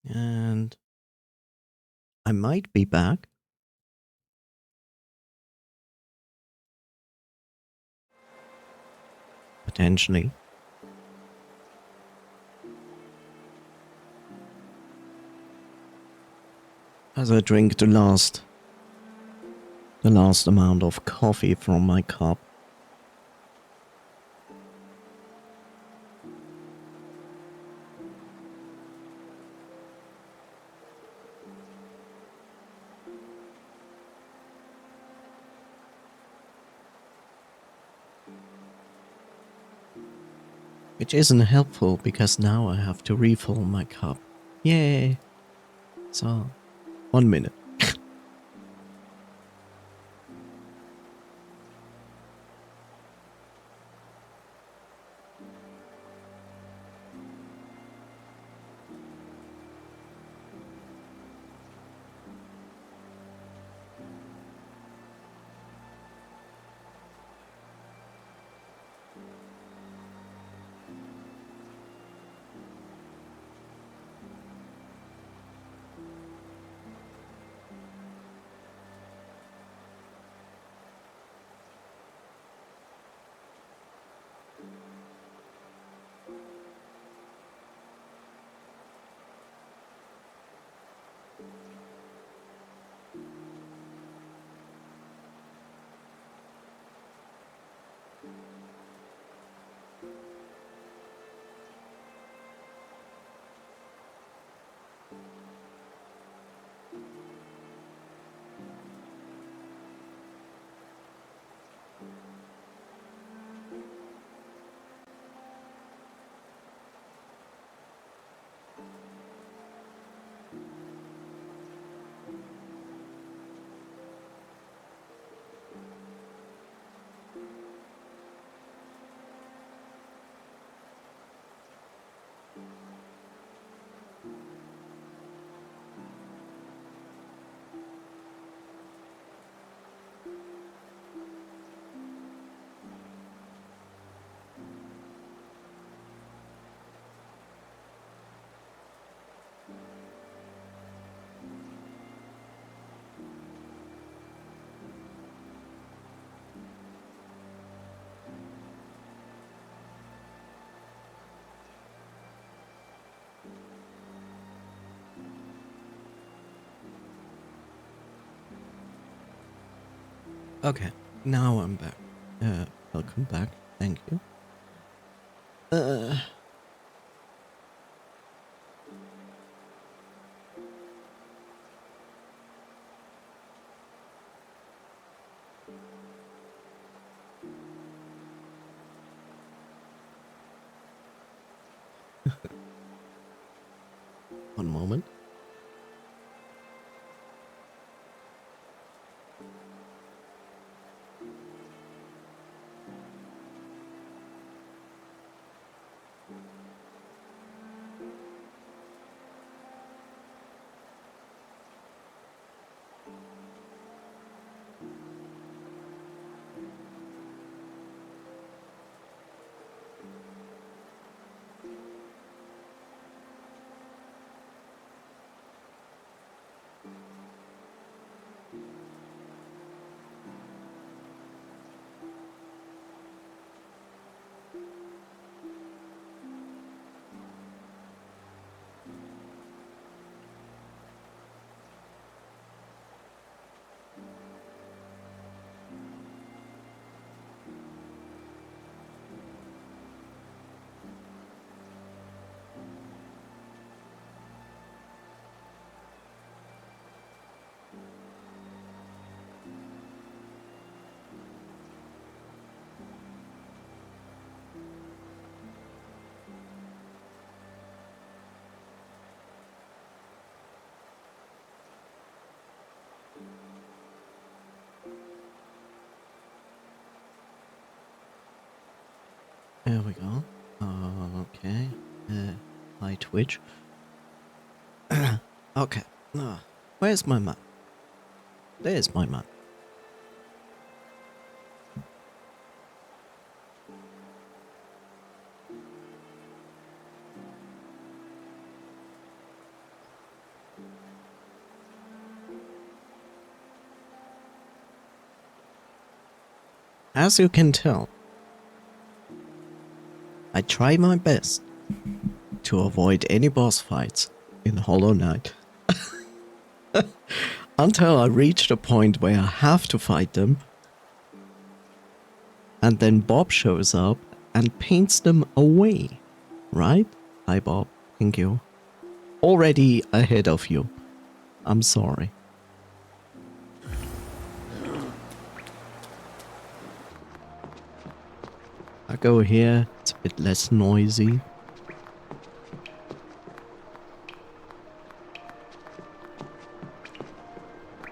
And I might be back. Potentially. As I drink the last amount of coffee from my cup. Which isn't helpful because now I have to refill my cup. Yay! So, 1 minute. Okay, now I'm back. Welcome back. Thank you. One moment. There we go. Okay. Hi, Twitch. Okay. Where's my map? There's my map. As you can tell, I try my best to avoid any boss fights in Hollow Knight. Until I reach the point where I have to fight them. And then Bob shows up and paints them away. Right? Hi Bob, thank you. Already ahead of you. I'm sorry. I go here, it's a bit less noisy.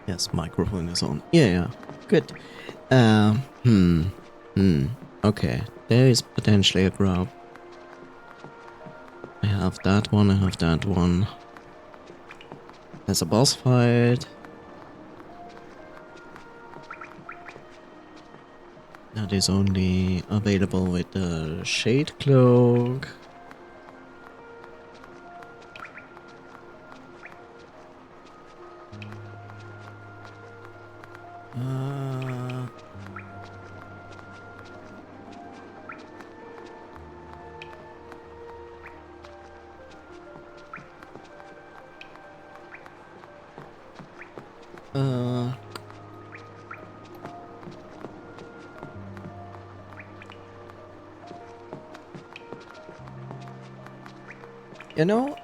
Yes, microphone is on. Yeah, good. Okay, there is potentially a grab. I have that one, I have that one. There's a boss fight. That is only available with the Shade Cloak. You know,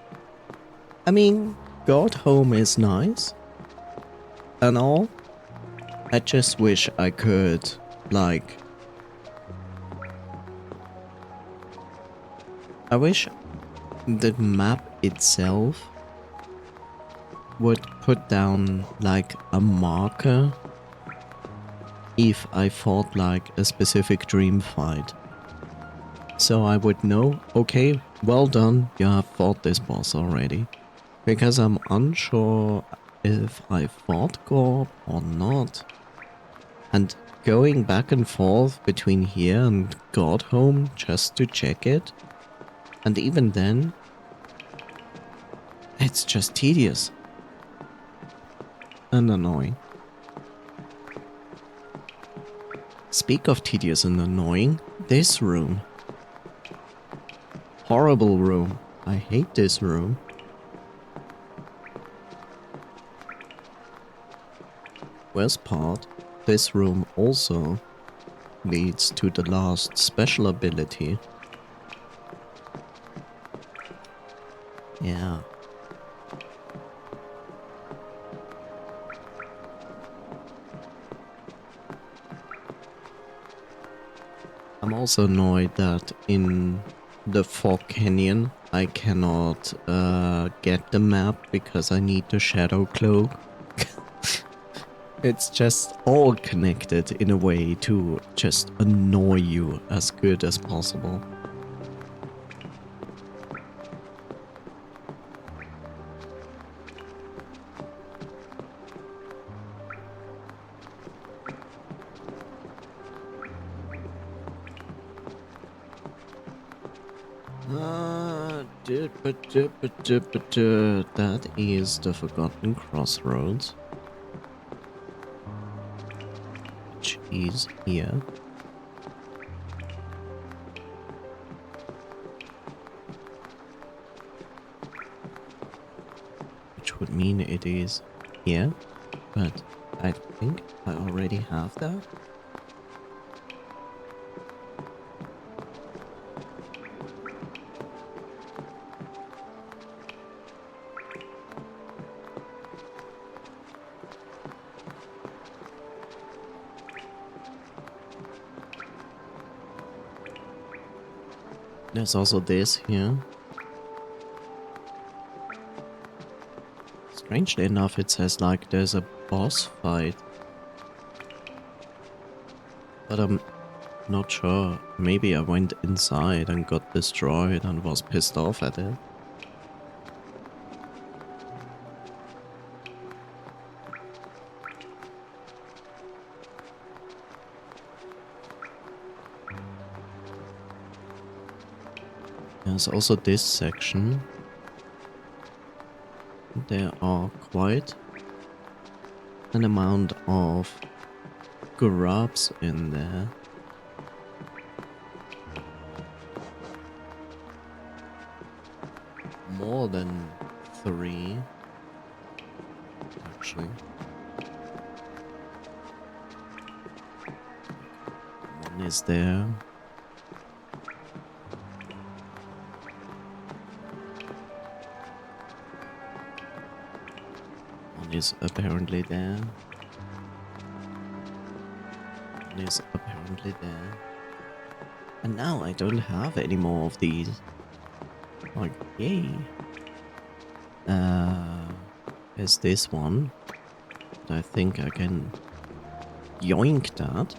I mean, God Home is nice and all. I just wish I could, like... I wish the map itself would put down, like, a marker if I fought, like, a specific dream fight. So I would know, okay, well done, you have fought this boss already. Because I'm unsure if I fought Gorb or not. And going back and forth between here and God Home just to check it. And even then, it's just tedious. And annoying. Speak of tedious and annoying, this room. Horrible room. I hate this room. Worst part, this room also leads to the last special ability. Yeah. I'm also annoyed that in the Fog Canyon I cannot get the map because I need the Shadow Cloak. It's just all connected in a way to just annoy you as good as possible. That is the Forgotten Crossroads. Which is here. Which would mean it is here. But I think I already have that. There's also this here. Strangely enough, it says like there's a boss fight. But I'm not sure. Maybe I went inside and got destroyed and was pissed off at it. There's also this section. There are quite an amount of grubs in there. more than 3. Actually. One is there. One is apparently there. One is apparently there. And now I don't have any more of these. Like, yay. Is this one? I think I can yoink that.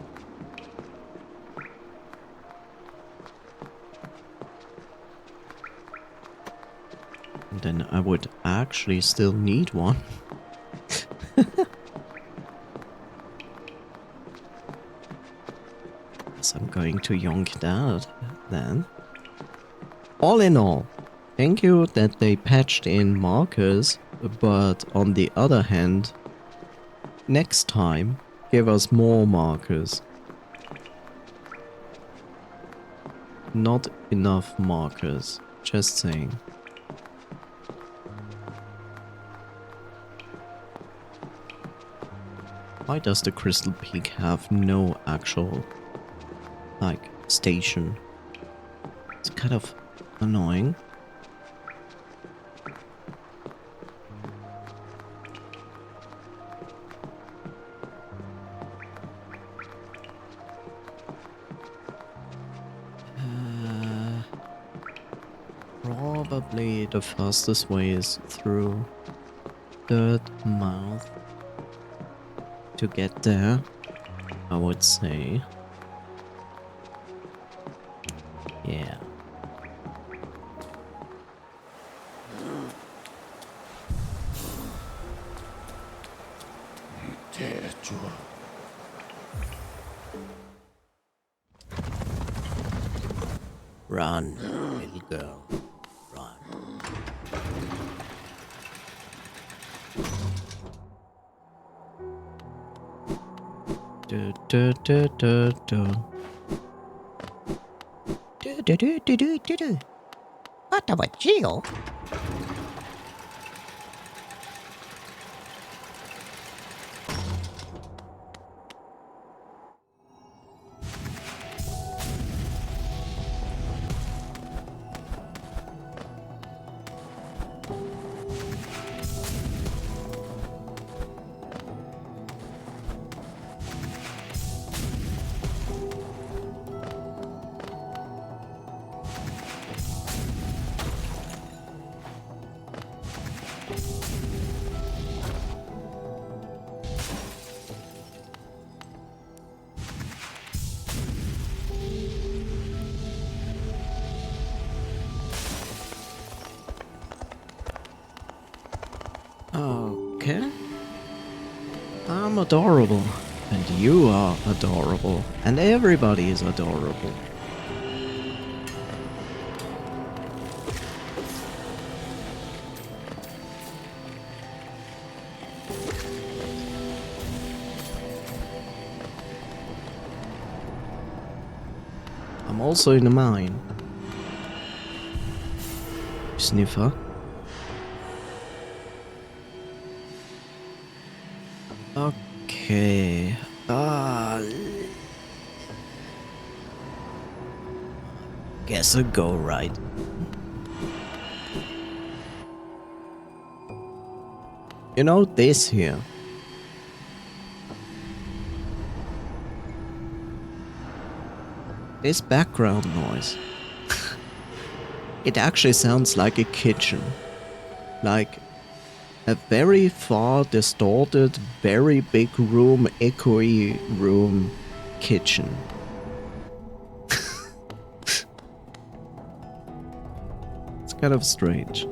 And then I would actually still need one. So I'm going to yoink that then. All in all, thank you that they patched in markers, but on the other hand, next time, give us more markers. Not enough markers, just saying. Why does the Crystal Peak have no actual, like, station? It's kind of annoying. Probably the fastest way is through Third Mouth to get there, I would say. Yeah. Run, little girl. Run. Do do do do do. Do do do do do do do. What about you? Okay. I'm adorable. And you are adorable. And everybody is adorable. I'm also in a mine. Sniffer. Okay. Guess a go right. You know this here. This background noise. It actually sounds like a kitchen. Like a very far distorted, very big room, echoey room kitchen. It's kind of strange.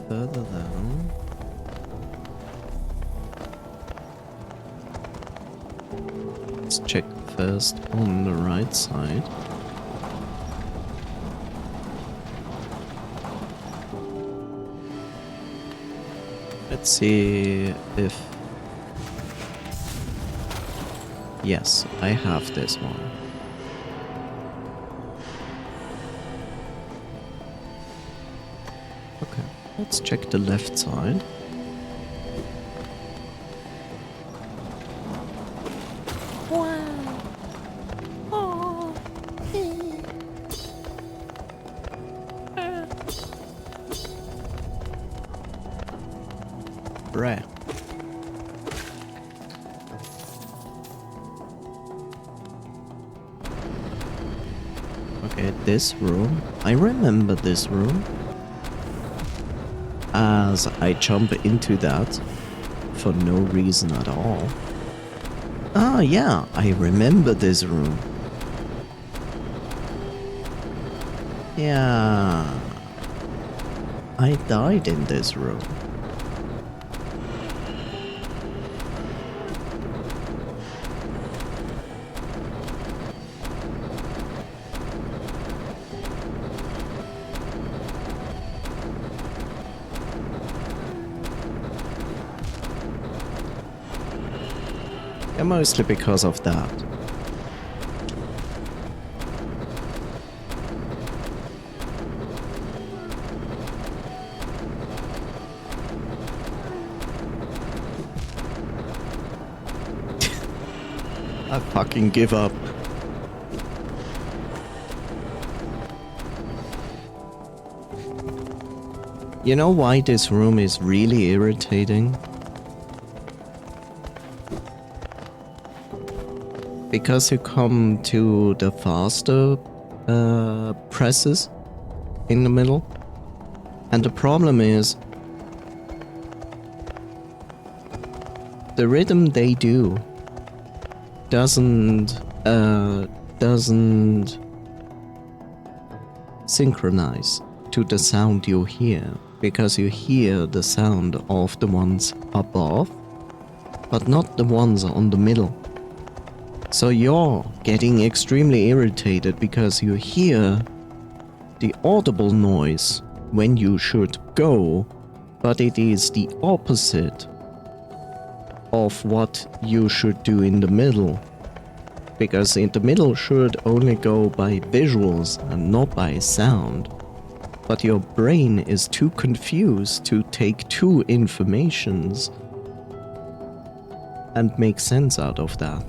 Further down. Let's check first on the right side. Let's see if Yes, I have this one. Okay, let's check the left side. Rare. Okay, this room. I remember this room. As I jump into that for no reason at all. Ah, yeah, I remember this room. Yeah. I died in this room. Yeah, mostly because of that. I fucking give up. You know why this room is really irritating? Because you come to the faster presses in the middle. And the problem is the rhythm they do doesn't synchronize to the sound you hear, because you hear the sound of the ones above, but not the ones on the middle. So you're getting extremely irritated because you hear the audible noise when you should go, but it is the opposite of what you should do in the middle. Because in the middle should only go by visuals and not by sound. But your brain is too confused to take two informations and make sense out of that,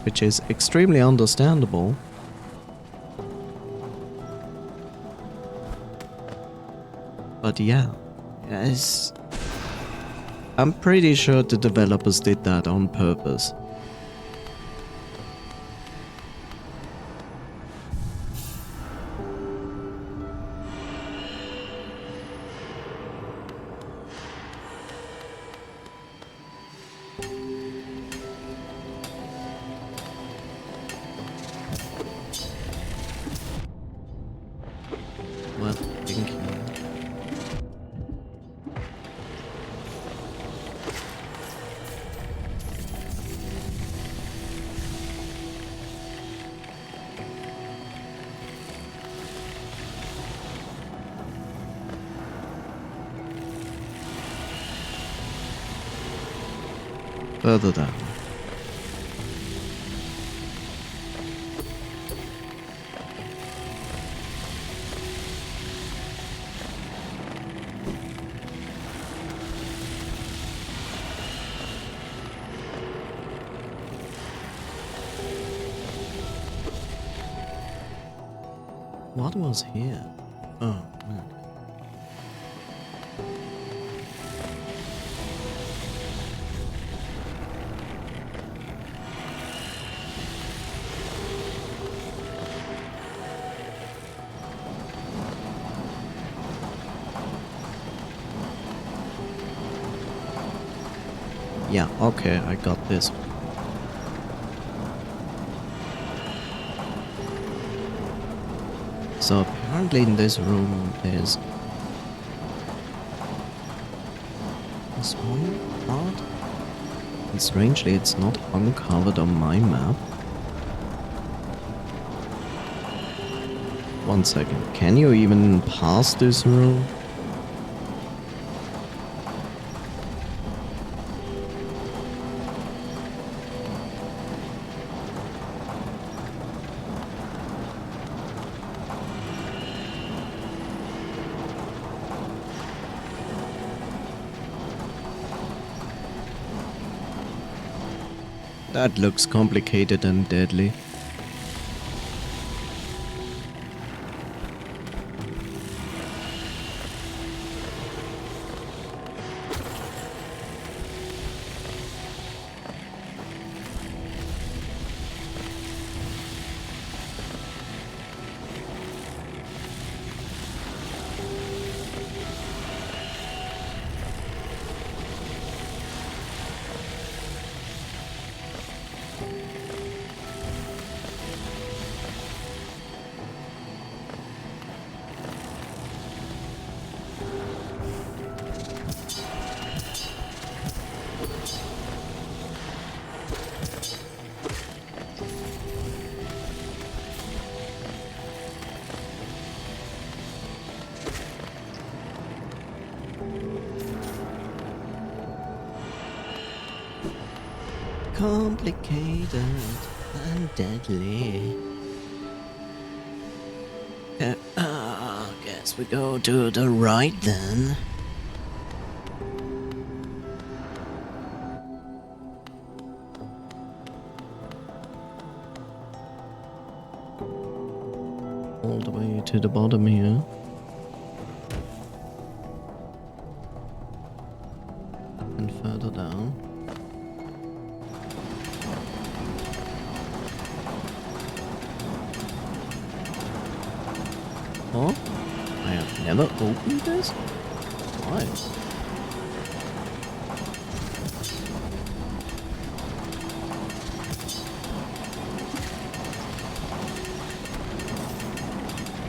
which is extremely understandable. But yeah, yes, I'm pretty sure the developers did that on purpose. Well, thank you. Further down. What was here? Oh, man. Yeah, okay, I got this. So apparently in this room there's this one part. And strangely it's not uncovered on my map. One second, can you even pass this room? That looks complicated and deadly. Complicated and deadly. Guess we go to the right then. All the way to the bottom here. And further down. Oh, I have never opened this? Why?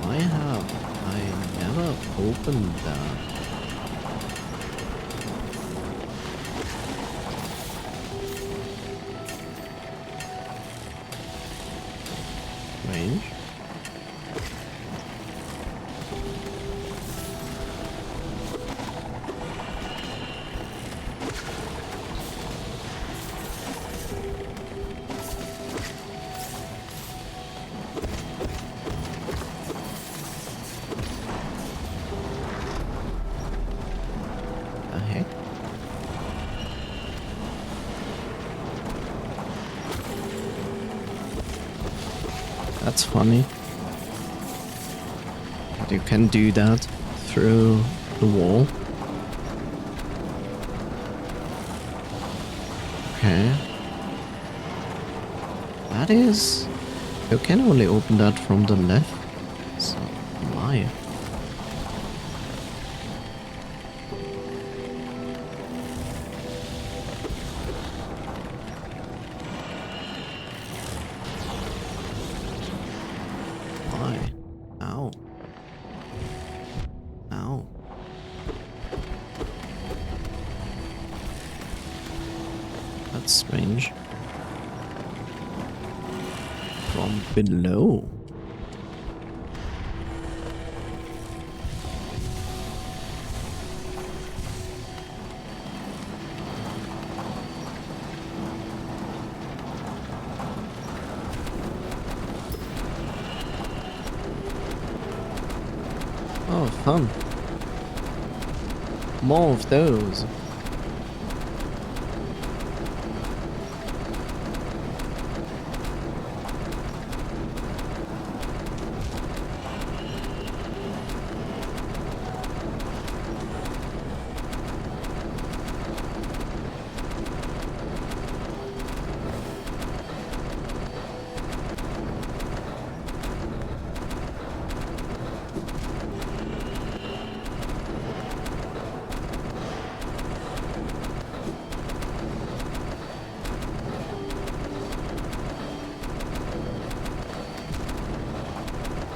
Why have I never opened that? Strange. The heck? That's funny. But you can do that through the wall. Okay. That is... You can only open that from the left. So, why? Why? Ow. Ow. That's strange. From below. Oh, fun. More of those.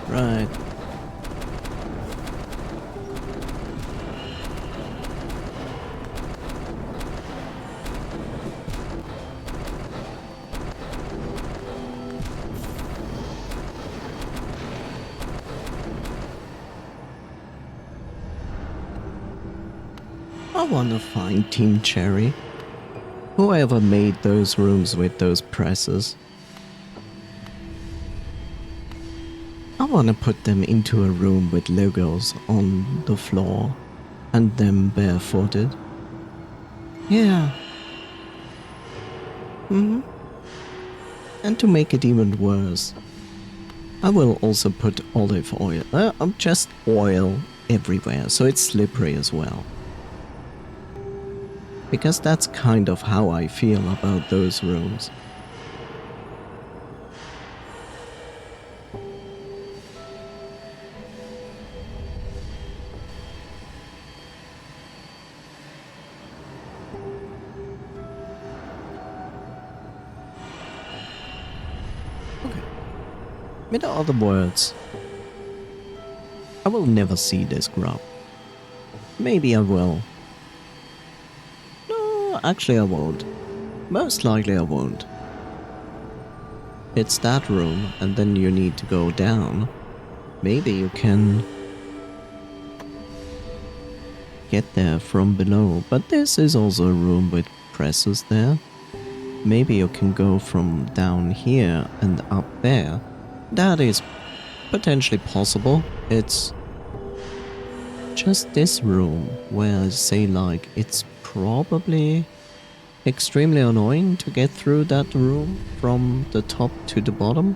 Right. I wanna find Team Cherry. Whoever made those rooms with those presses. I wanna put them into a room with logos on the floor and them barefooted. Yeah. And to make it even worse, I will also put olive oil, just oil everywhere, so it's slippery as well. Because that's kind of how I feel about those rooms. Okay. In other words, I will never see this grub. Maybe I will. No, actually I won't. Most likely I won't. It's that room, and then you need to go down. Maybe you can get there from below, but this is also a room with presses there. Maybe you can go from down here and up there. That is potentially possible. It's just this room where I say like it's probably extremely annoying to get through that room from the top to the bottom.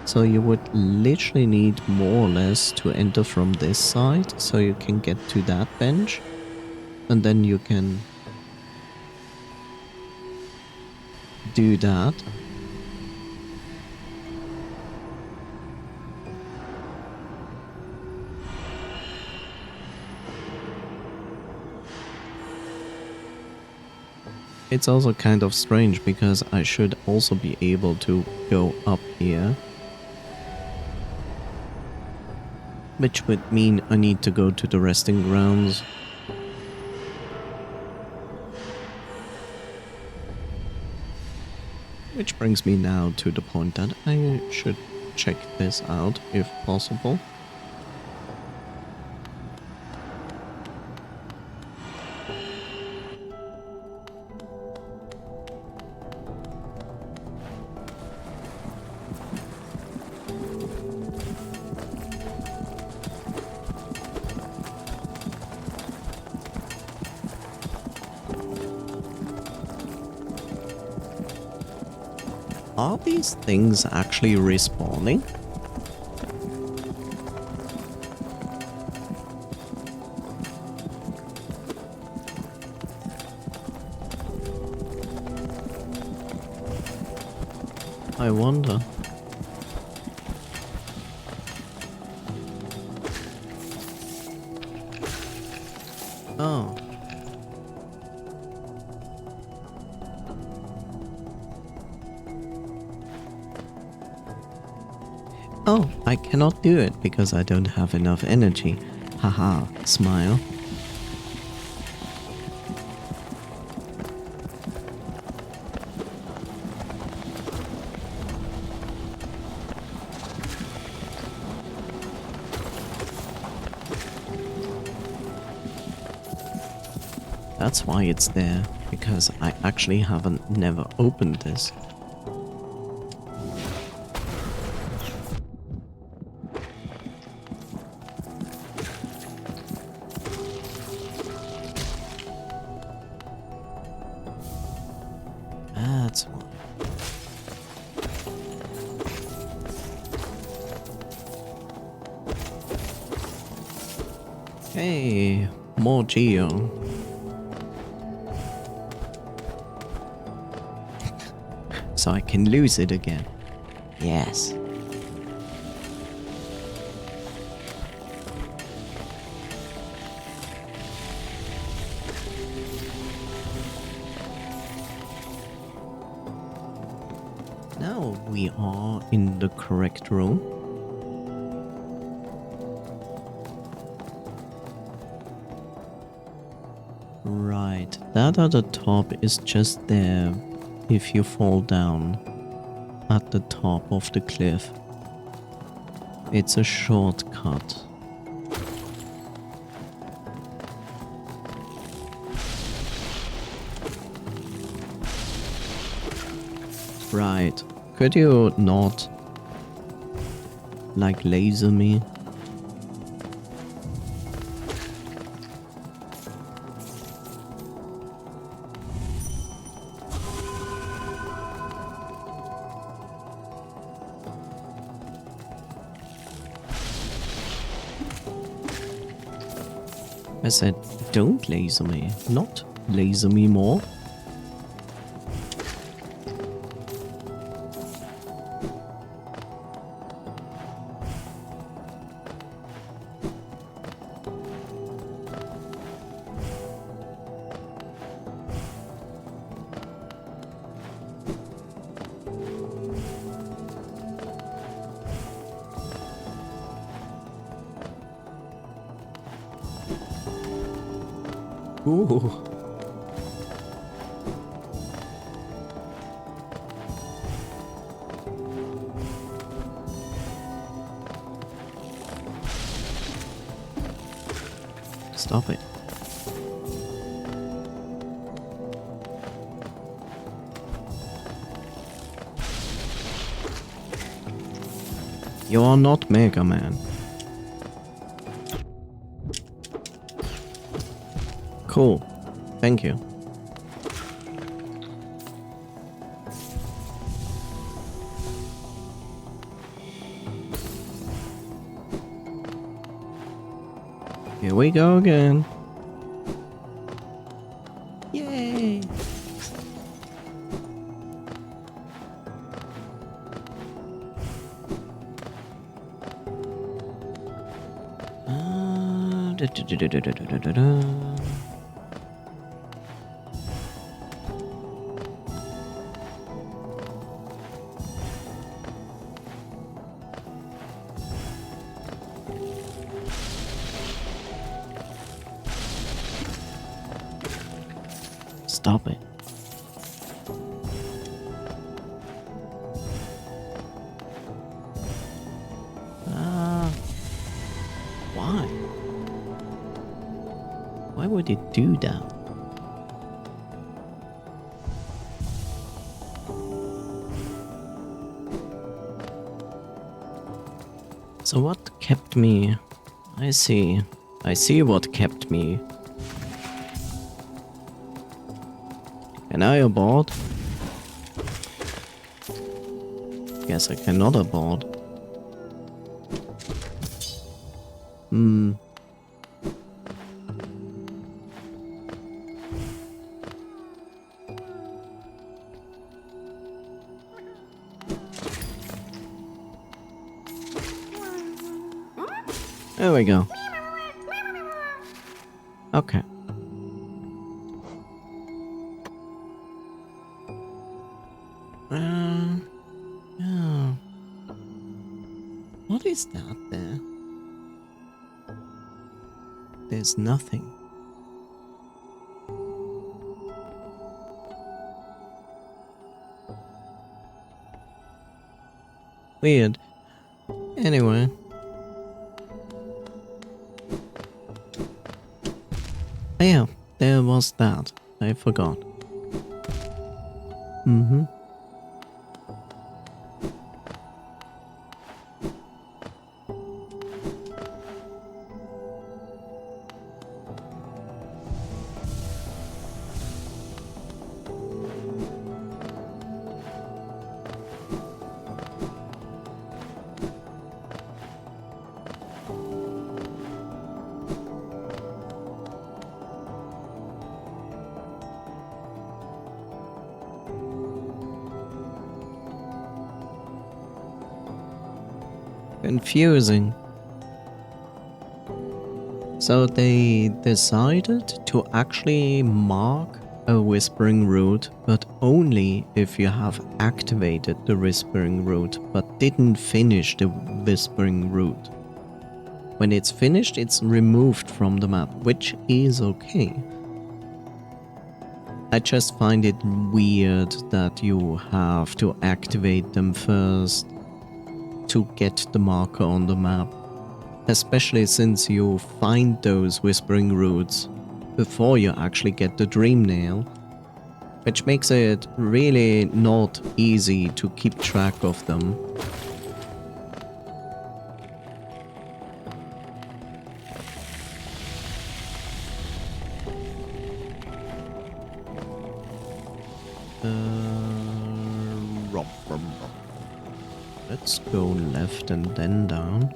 So you would literally need more or less to enter from this side so you can get to that bench. And then you can do that. It's also kind of strange because I should also be able to go up here. Which would mean I need to go to the resting grounds. Which brings me now to the point that I should check this out if possible. Are these things actually respawning? I wonder. Oh. Oh, I cannot do it because I don't have enough energy. Haha, smile. That's why it's there, because I actually haven't never opened this. That's why. Hey, more Geo. So I can lose it again. Yes. Now we are in the correct room. Right, that at the top is just there if you fall down at the top of the cliff. It's a shortcut. Right, could you not like laser me? I said, don't laser me, not laser me more. Ooh. Stop it. You are not Mega Man. Cool. Thank you. Here we go again. Yay! Stop it. Why? Why would it do that? So what kept me? I see. I see what kept me. Can I abort? Guess I cannot abort. There we go. Okay. Yeah. What is that there? There's nothing. Weird. Anyway. Oh yeah, there was that. I forgot. Confusing. So they decided to actually mark a whispering route, but only if you have activated the whispering route, but didn't finish the whispering route. When it's finished, it's removed from the map, which is okay. I just find it weird that you have to activate them first to get the marker on the map, especially since you find those whispering routes before you actually get the dream nail, which makes it really not easy to keep track of them. Let's go left and then down.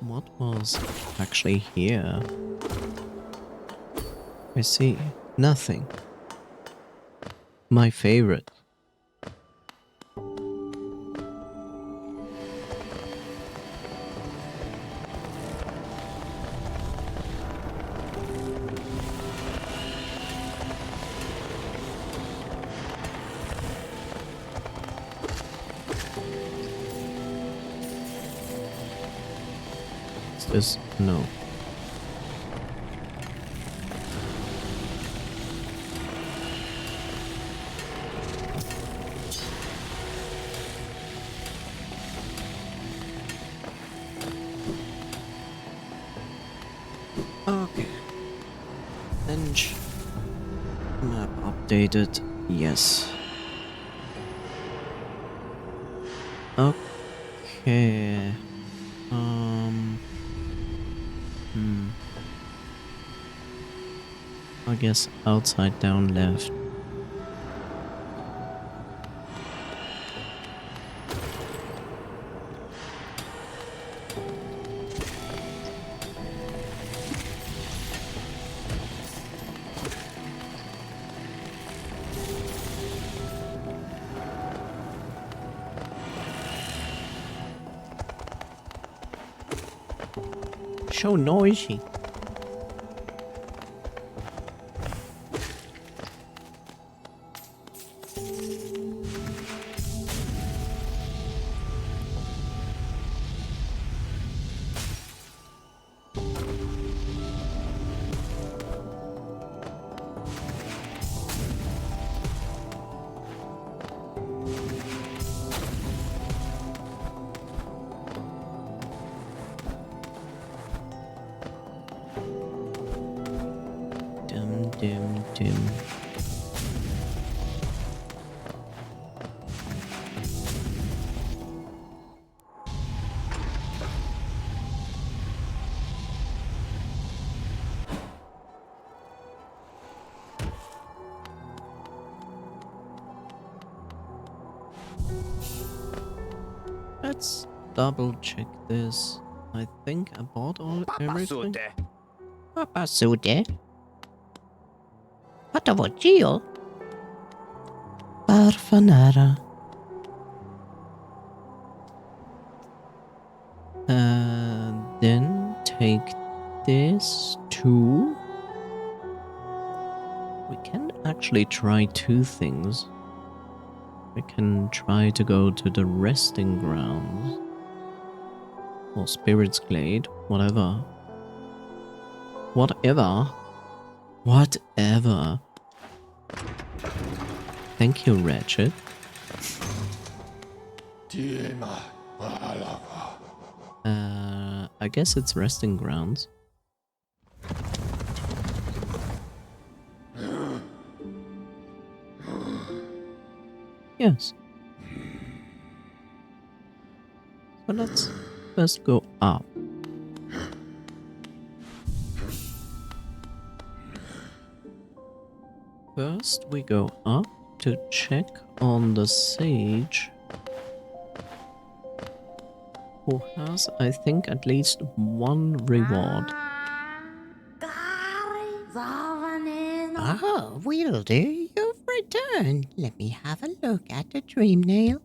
What was actually here? I see. Nothing. My favorite. Is this? No. Okay. Bench. Map updated. Yes. Okay. I guess outside down left. So noisy. Dim. Let's double check this. I think I bought everything. Papa Sude. Patavoggio. Parfanara. Then take this too. We can actually try two things. We can try to go to the resting grounds. Or Spirit's Glade. Whatever. Thank you, Ratchet. I guess it's resting grounds. Yes. So let's first go up. First we go up to check on the sage, who has, I think, at least one reward. Oh, will do. You've returned. Let me have a look at the dream nail.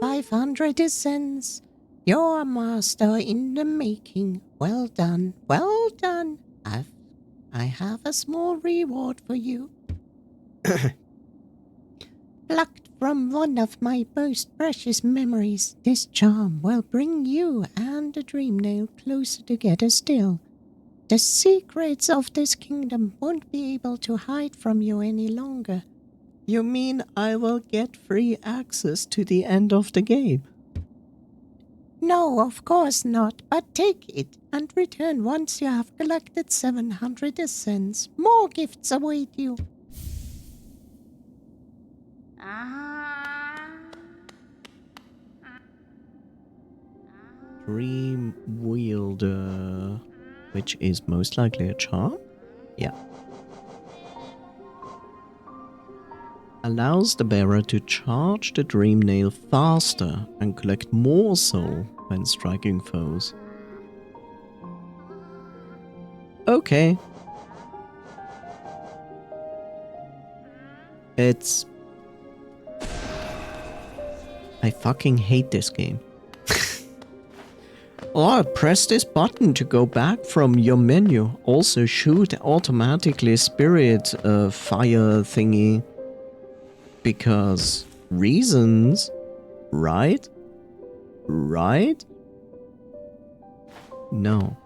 500 essence. You're a master in the making. Well done. Well done. I have a small reward for you. Plucked from one of my most precious memories, this charm will bring you and the dream nail closer together still. The secrets of this kingdom won't be able to hide from you any longer. You mean I will get free access to the end of the game? No, of course not, but take it and return once you have collected 700 essence. More gifts await you. Dream Wielder, which is most likely a charm? Yeah. allows the bearer to charge the dream nail faster and collect more soul when striking foes. Okay. I fucking hate this game. Oh, press this button to go back from your menu. Also shoot automatically spirit fire thingy. Because reasons, right? Right? No.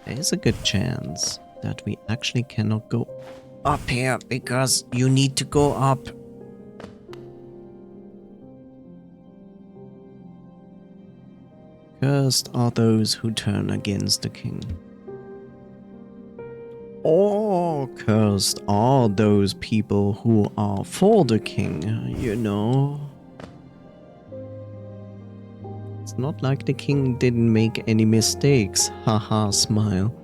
There's a good chance that we actually cannot go up here because you need to go up. Cursed are those who turn against the king. Or cursed are those people who are for the king, you know. It's not like the king didn't make any mistakes, haha, smile.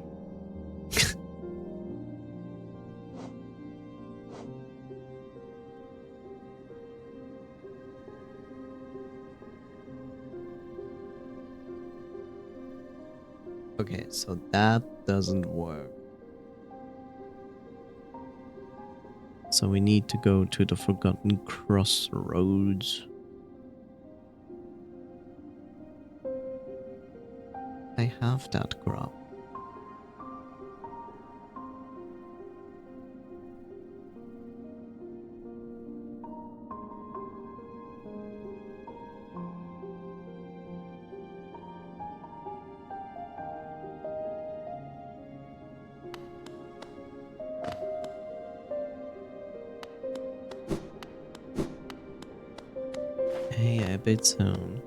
Okay, so that doesn't work. So we need to go to the Forgotten Crossroads. I have that grub. Hey, Abbott Zone.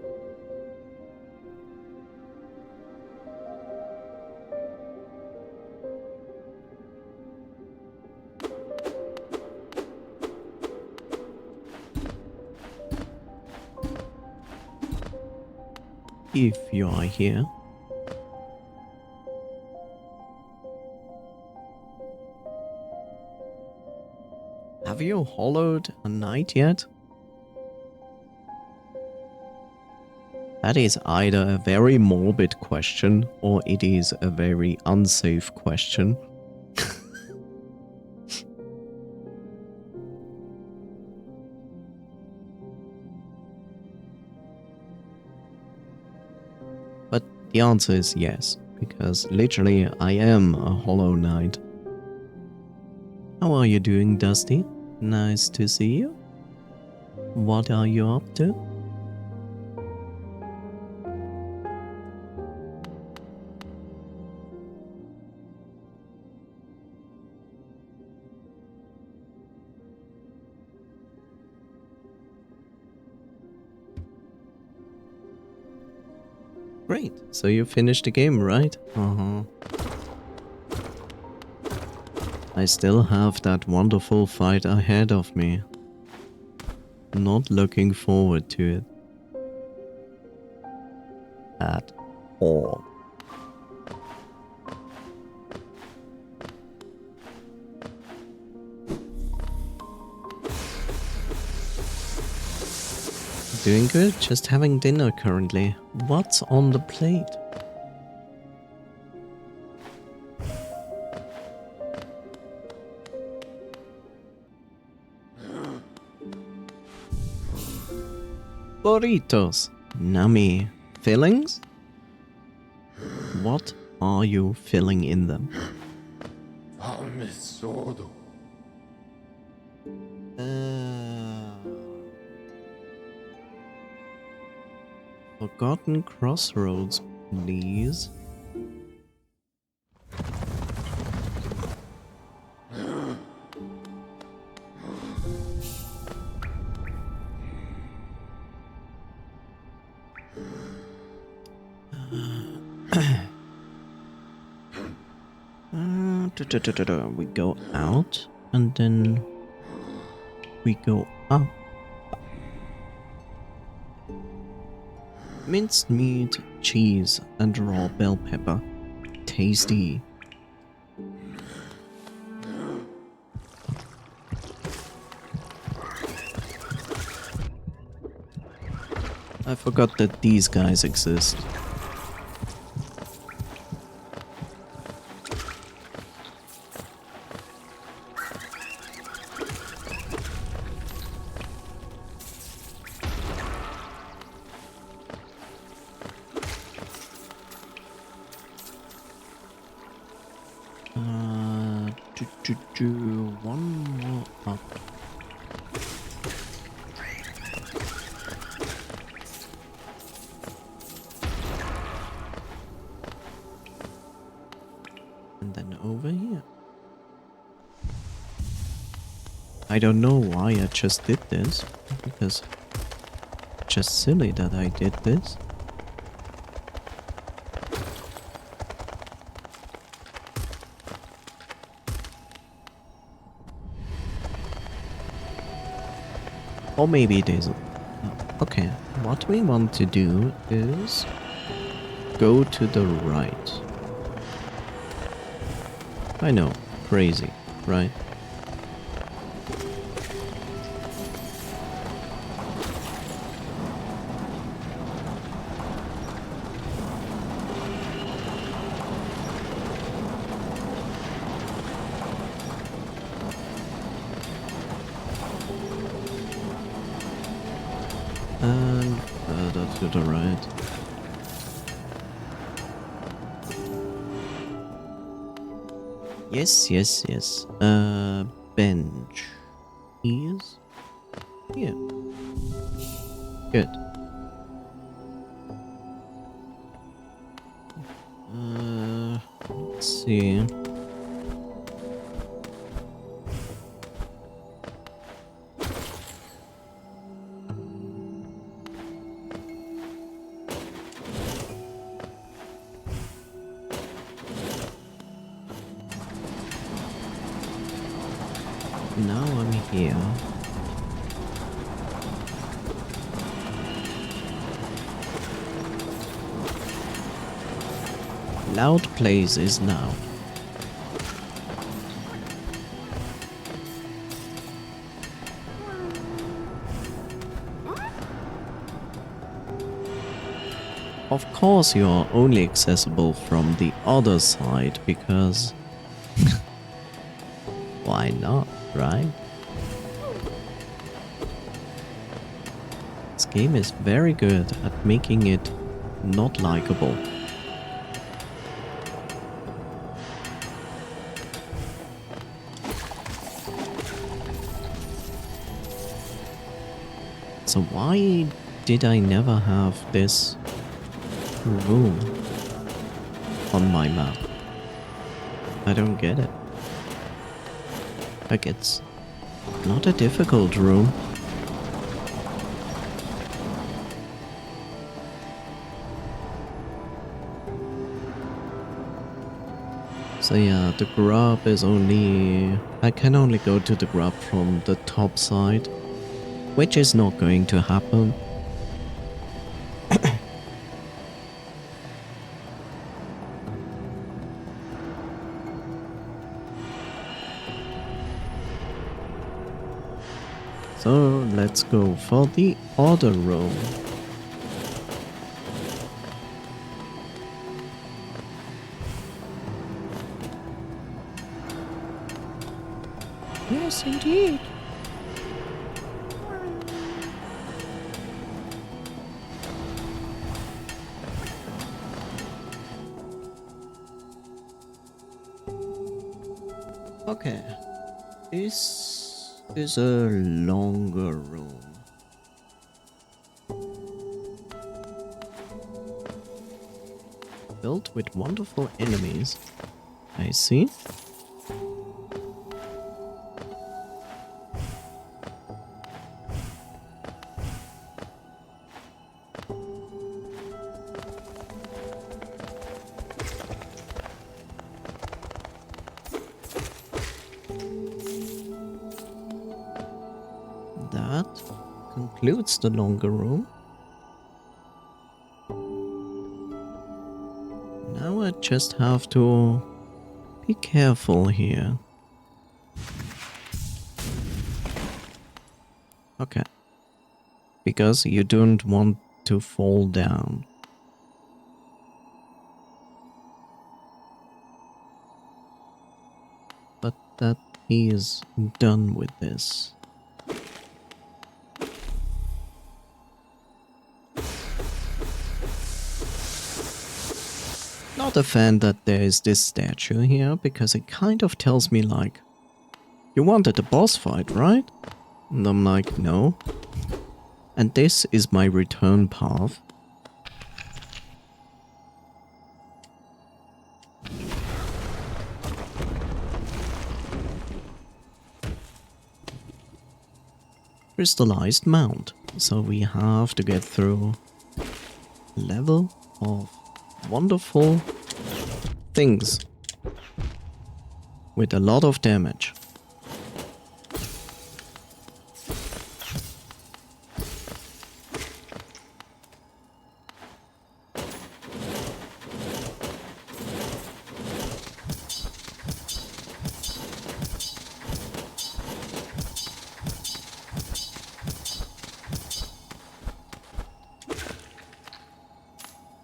If you are here. Have you hollowed a knight yet? That is either a very morbid question or it is a very unsafe question. But the answer is yes, because literally I am a hollow knight. How are you doing, Dusty? Nice to see you. What are you up to? Great, so you finished the game, right? I still have that wonderful fight ahead of me. Not looking forward to it. At all. Doing good, just having dinner currently. What's on the plate? Burritos. Nummy. Fillings? What are you filling in them? Forgotten Crossroads, please. We go out. And then we go up. Minced meat, cheese, and raw bell pepper. Tasty. I forgot that these guys exist. One more up. And then over here. I don't know why I just did this, because it's just silly that I did this. Or maybe it isn't. Okay, what we want to do is go to the right. I know, crazy, right? And further to the right. Yes, yes, yes. Bench is here. Good. Let's see. Now I'm here. Loud place is now. Of course you are only accessible from the other side, because why not, right? This game is very good at making it not likable. So why did I never have this room on my map? I don't get it. Like, it's not a difficult room. So yeah, the grub is only... I can only go to the grub from the top side, which is not going to happen. So let's go for the other room. Yes, indeed. Okay, this is a longer room. Built with wonderful enemies. I see. includes the longer room. Now I just have to be careful here. Okay. Because you don't want to fall down. But that is done with this. Not a fan that there is this statue here, because it kind of tells me like, you wanted a boss fight, right? And I'm like, no. And this is my return path. Crystallized mount. So we have to get through a level of wonderful things with a lot of damage.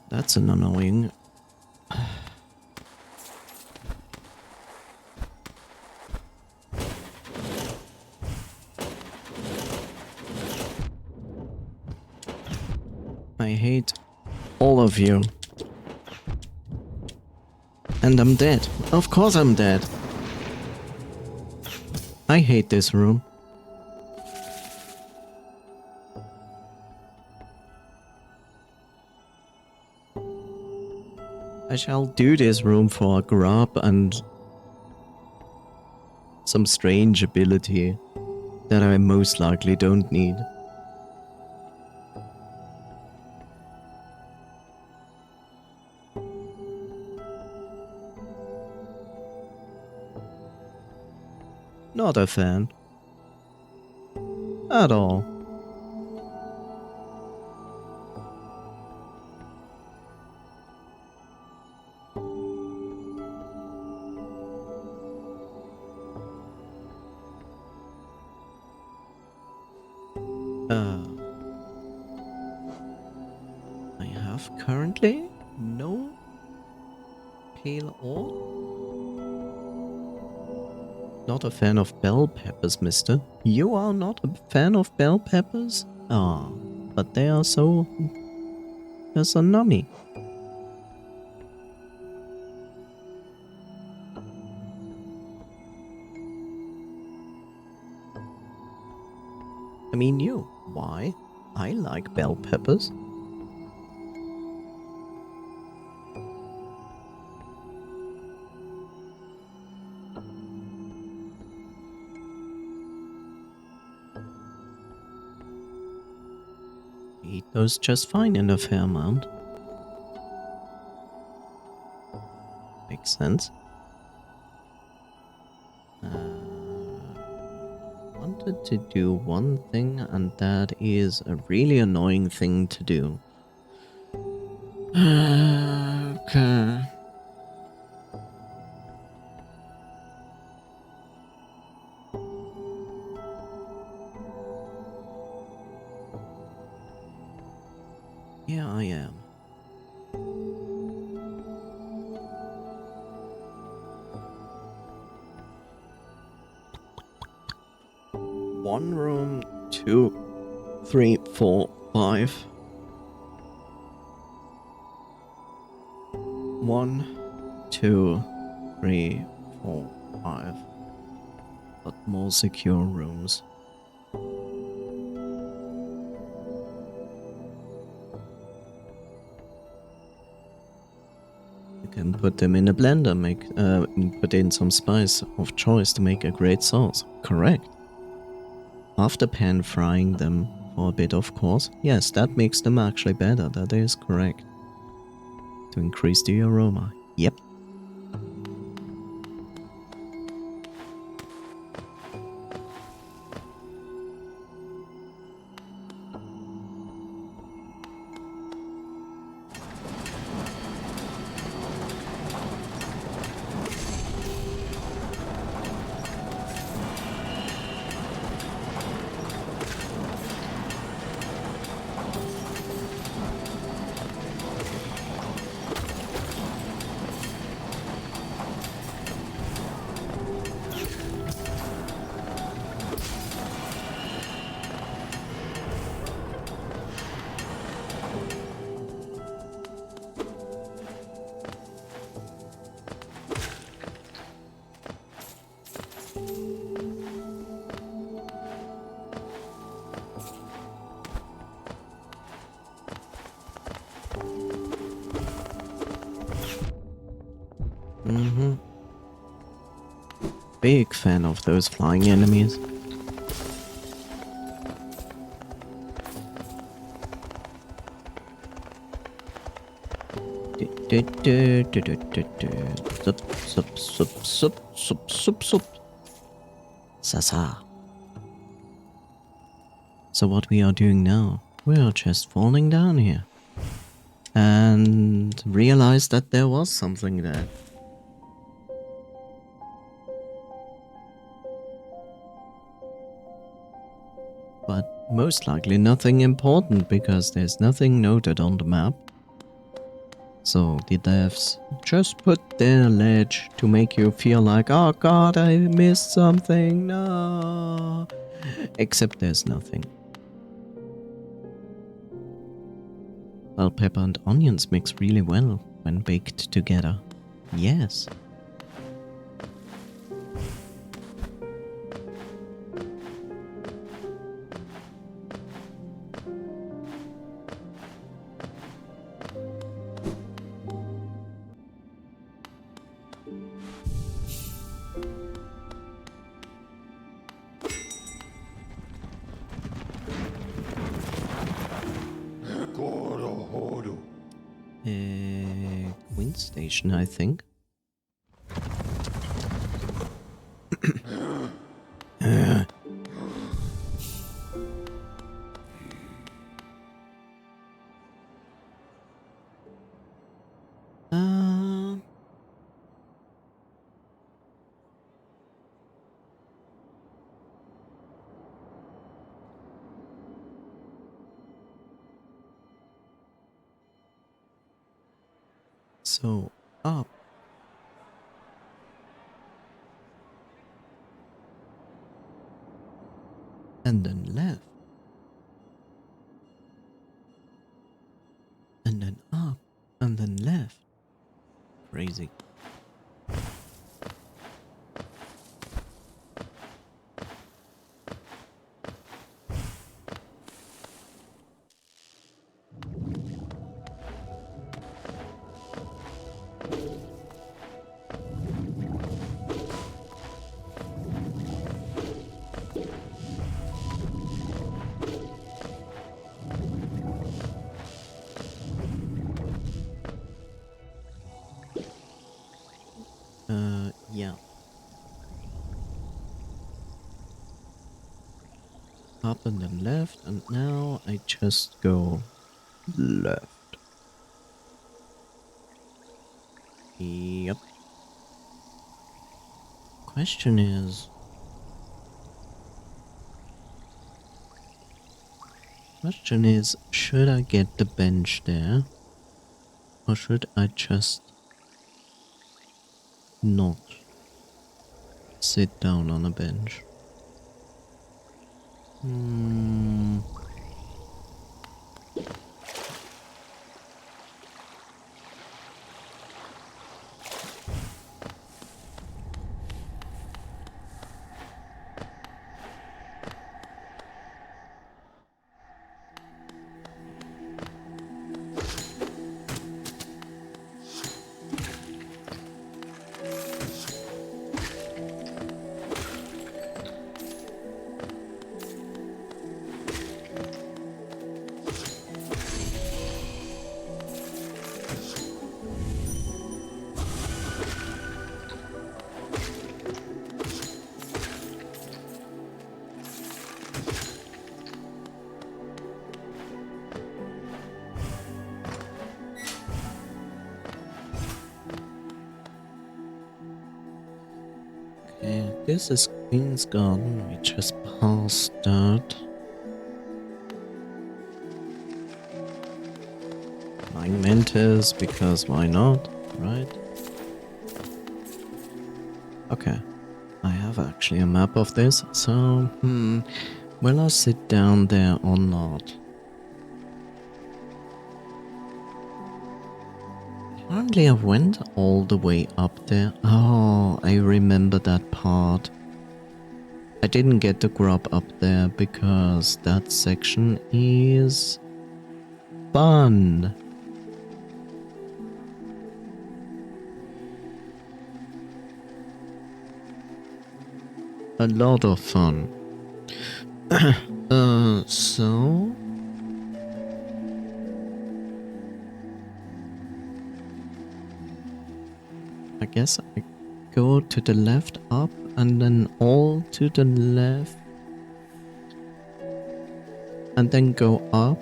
That's an annoying. I hate all of you. And I'm dead. Of course I'm dead. I hate this room. I shall do this room for a grub and some strange ability that I most likely don't need. Not a fan. At all. I have currently no pale ore. Not a fan of bell peppers, mister. You are not a fan of bell peppers? Ah, but they are so... they're so nummy. I mean you. Why? I like bell peppers. Eat those just fine in a fair amount. Makes sense. Wanted to do one thing, and that is a really annoying thing to do. Okay. Here I am. One room, 2, 3, 4, 5. 1, 2, 3, 4, 5. But more secure rooms. You can put them in a blender, put in some spice of choice to make a great sauce. Correct. After pan frying them for a bit, of course. Yes, that makes them actually better. That is correct. To increase the aroma. Yep. Mm-hmm. Big fan of those flying enemies. Sup, sup, sup, sup, sup, sup, sup. Sasa. So what we are doing now, we are just falling down here. And realize that there was something there. But most likely nothing important because there's nothing noted on the map. So the devs just put their ledge to make you feel like, oh god, I missed something, no. Except there's nothing. Bell pepper and onions mix really well when baked together. Yes. Queen Station, I think. So, up. And then left. And then up. And then left. Crazy. Yeah. Up and then left, and now I just go left. Yep. Question is... should I get the bench there? Or should I just not sit down on a bench? Okay, this is Queen's Garden. We just passed that. Flying Mantis, because why not, right? Okay, I have actually a map of this, so, will I sit down there or not? Apparently I went all the way up there. Oh, I remember that part. I didn't get the grub up there because that section is fun. a lot of fun. So... I guess I go to the left up and then all to the left. And then go up.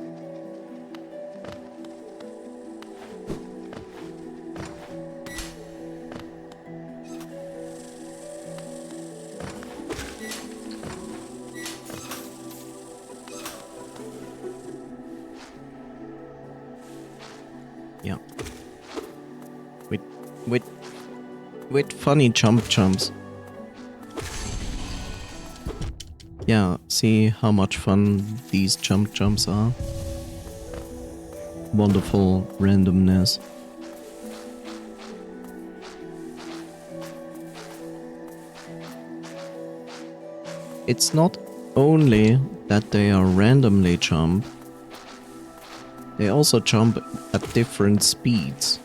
Yeah. With funny jumps. Yeah, see how much fun these jumps are? Wonderful randomness. It's not only that they are randomly jump, they also jump at different speeds,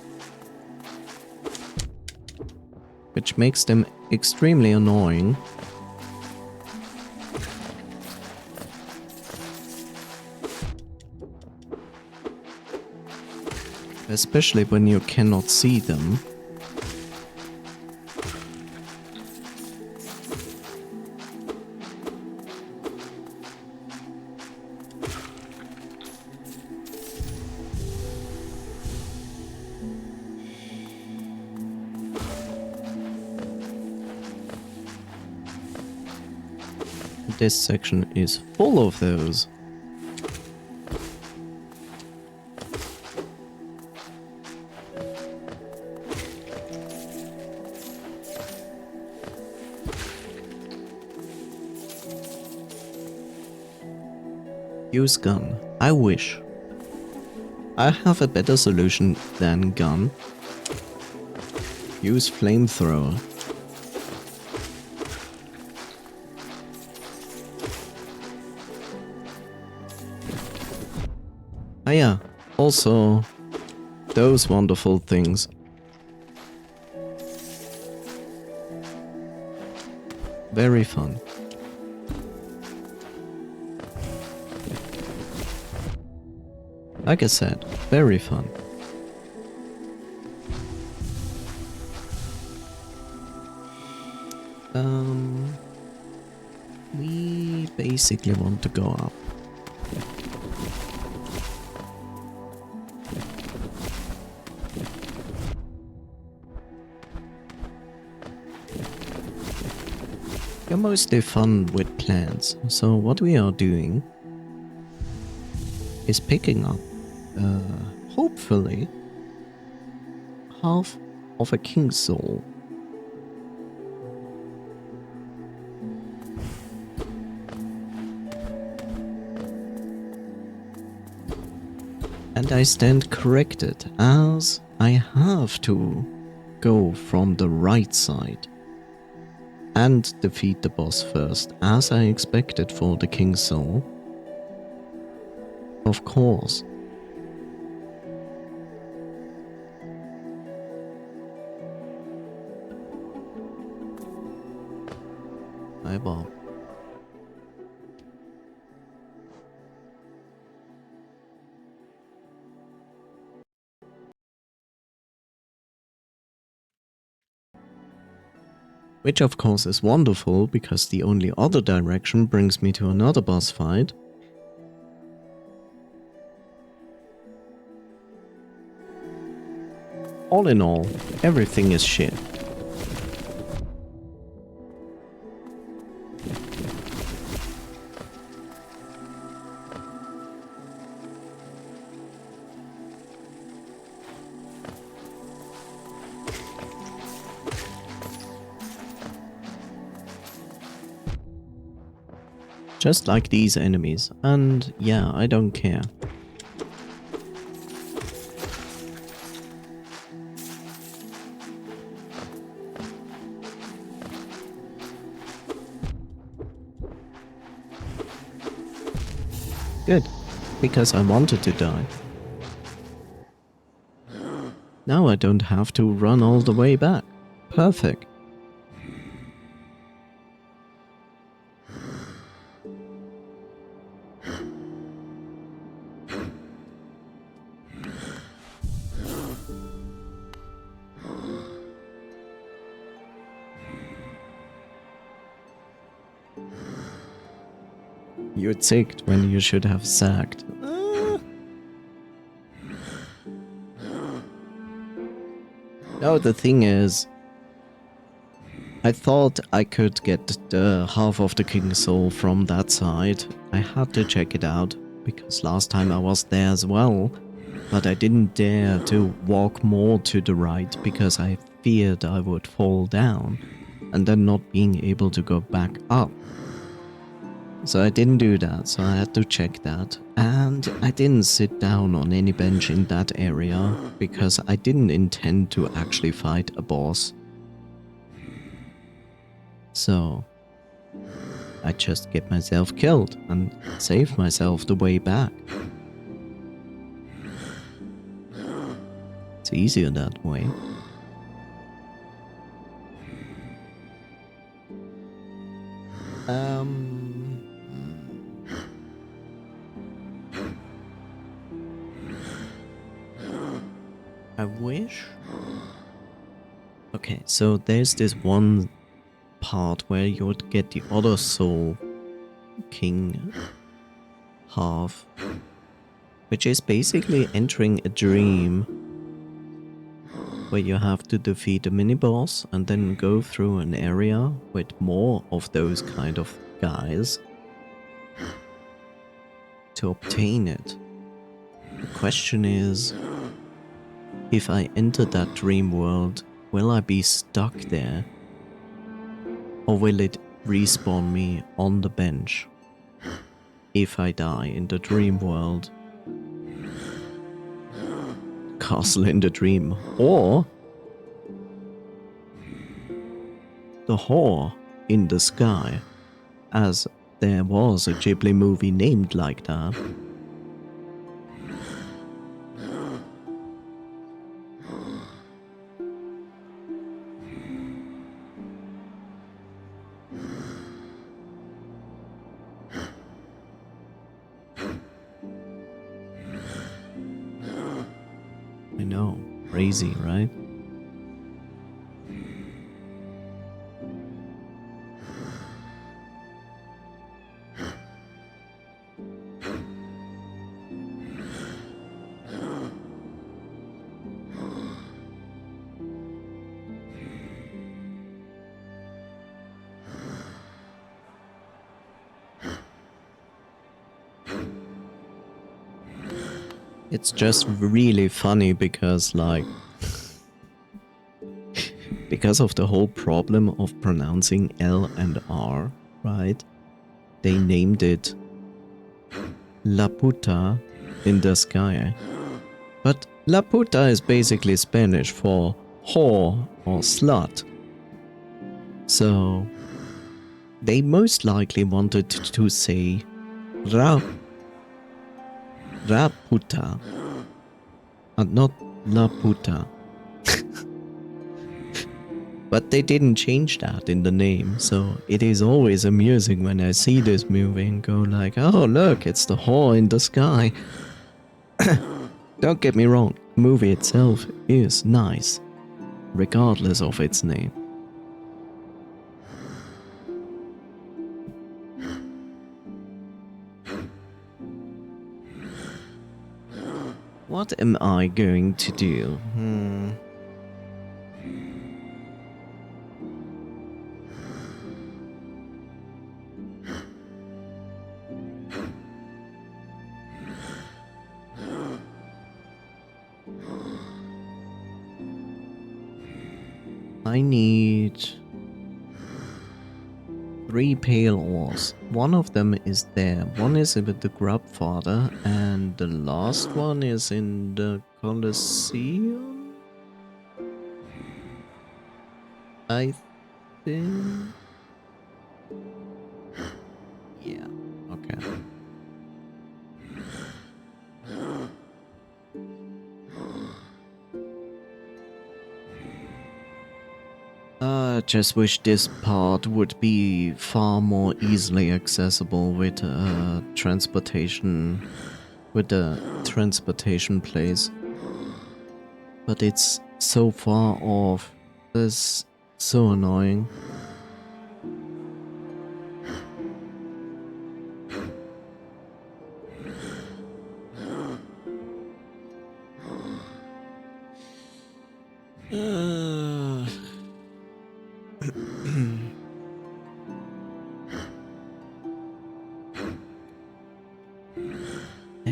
which makes them extremely annoying. Especially when you cannot see them. This section is full of those. Use gun. I wish. I have a better solution than gun. Use flamethrower. Ah yeah, also those wonderful things. Very fun. Like I said, very fun. We basically want to go up. You're mostly fun with plants, so what we are doing is picking up, hopefully, half of a king soul. And I stand corrected, as I have to go from the right side and defeat the boss first, as I expected for the King Soul. Of course. Hi, Bob. Which of course is wonderful, because the only other direction brings me to another boss fight. All in all, everything is shit. Just like these enemies, and yeah, I don't care. Good, because I wanted to die. Now I don't have to run all the way back. Perfect. You ticked when you should have sacked. No, the thing is, I thought I could get the half of the King Soul from that side. I had to check it out, because last time I was there as well, but I didn't dare to walk more to the right because I feared I would fall down and then not being able to go back up. So I didn't do that, so I had to check that. And I didn't sit down on any bench in that area because I didn't intend to actually fight a boss. So I just get myself killed and save myself the way back. It's easier that way. I wish. Okay, so there's this one part where you would get the other soul king half, which is basically entering a dream where you have to defeat a mini boss and then go through an area with more of those kind of guys to obtain it. The question is, if I enter that dream world, will I be stuck there? Or will it respawn me on the bench if I die in the dream world? Castle in the dream. Or the whore in the sky, as there was a Ghibli movie named like that. I know, crazy, right? It's just really funny because, like, because of the whole problem of pronouncing L and R, right? They named it La Puta in the sky. But La Puta is basically Spanish for whore or slut. So they most likely wanted to say Ra Puta and not La Puta. But they didn't change that in the name, so it is always amusing when I see this movie and go like, oh look, it's the whore in the sky. Don't get me wrong, the movie itself is nice, regardless of its name. What am I going to do? I need 3 pale ores. One of them is there. One is with the grub father, and the last one is in the Colosseum? I think. Yeah, okay. I just wish this part would be far more easily accessible with transportation, with the transportation place. But it's so far off. That's so annoying.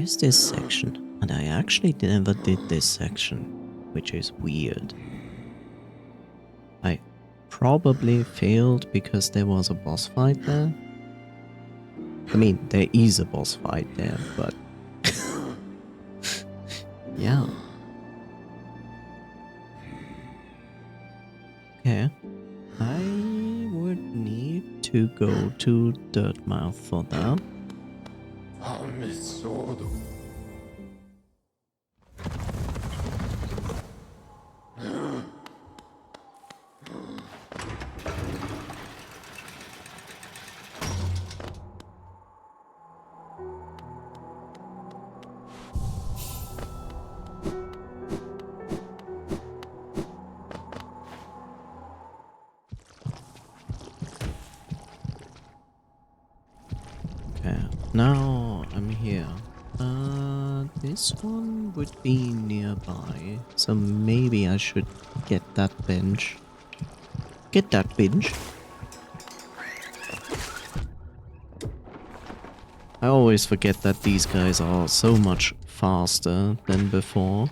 Where's this section? And I actually never did this section, which is weird. I probably failed because there was a boss fight there. I mean, there is a boss fight there, but... yeah. Okay. I would need to go to Dirtmouth for that. Okay, now I'm here. This one would be nearby, so maybe I should get that bench. Get that bench. I always forget that these guys are so much faster than before.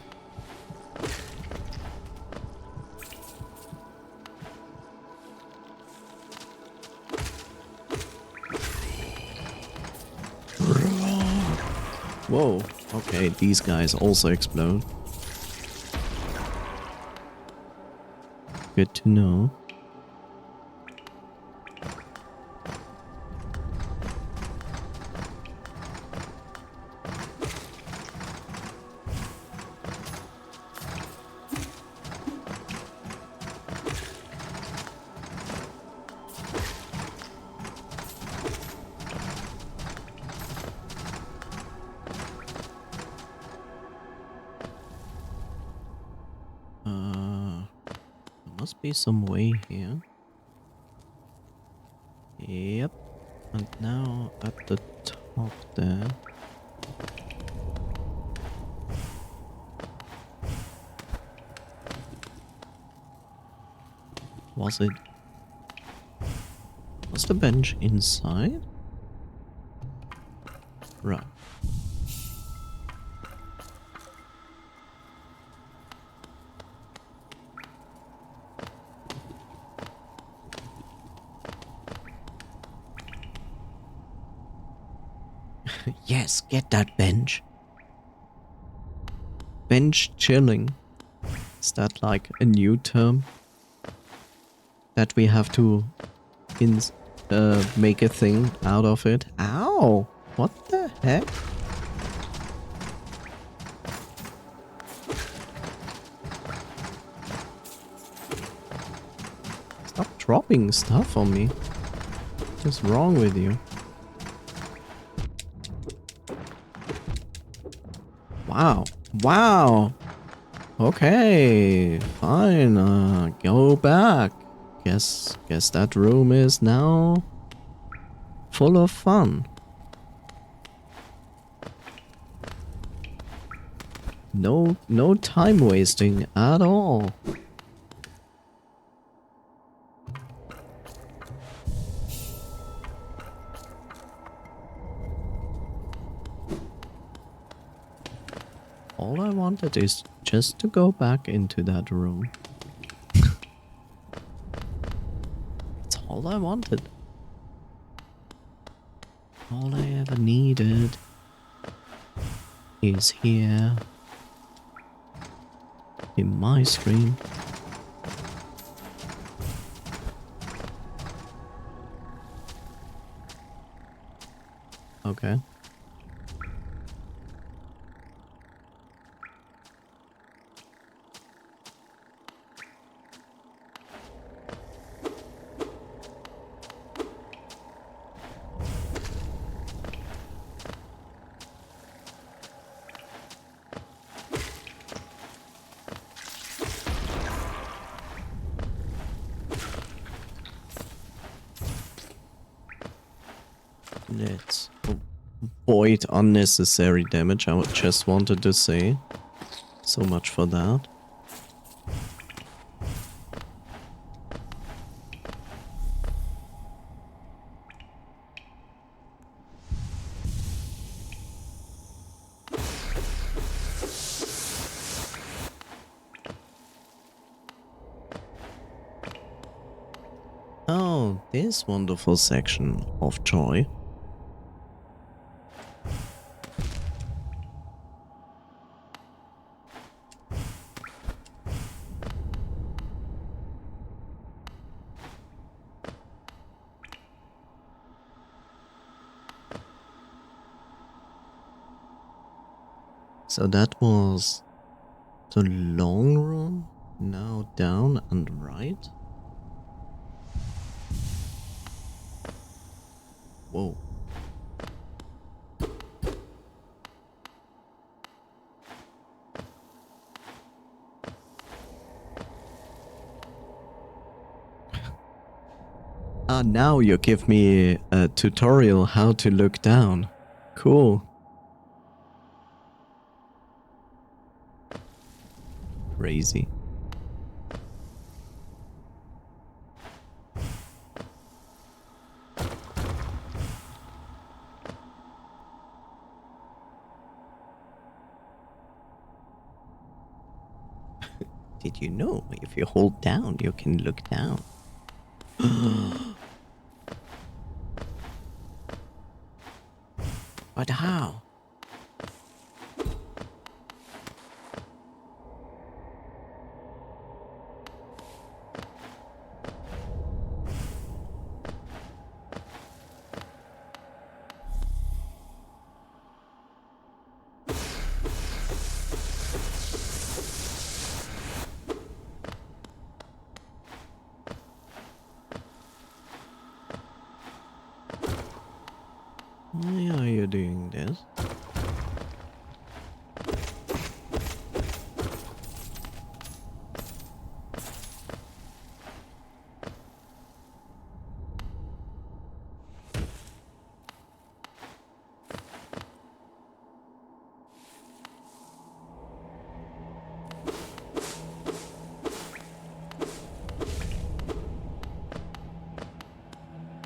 Whoa, okay, these guys also explode. Good to know. Must be some way here. Yep. And now at the top there. Was the bench inside? Right. Yes, get that bench. Bench chilling. Is that like a new term? That we have to make a thing out of it? Ow! What the heck? Stop dropping stuff on me. What's wrong with you? Wow. Wow. Okay. Fine. Go back. Guess that room is now full of fun. No time wasting at all. All I wanted is just to go back into that room. That's all I wanted. All I ever needed is here in my screen. Okay. Let's avoid unnecessary damage, I just wanted to say. So much for that. Oh, this wonderful section of joy. So that was the long room, now down and right. Whoa. Ah, now you give me a tutorial how to look down. Cool. Crazy. Did you know if you hold down, you can look down? But how? Why are you doing this?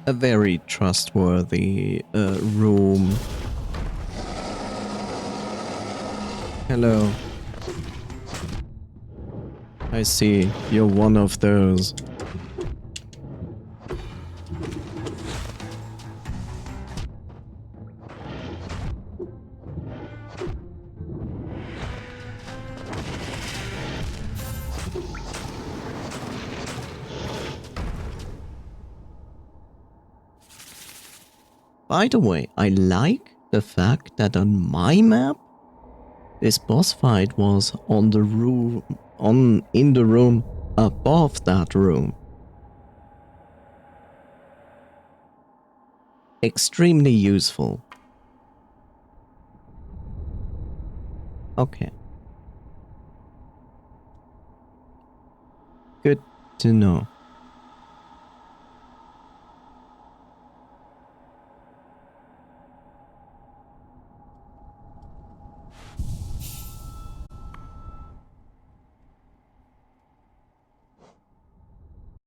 A very trustworthy room. Hello. I see, you're one of those. By the way, I like the fact that on my map, this boss fight was on the room, in the room above that room. Extremely useful. Okay. Good to know.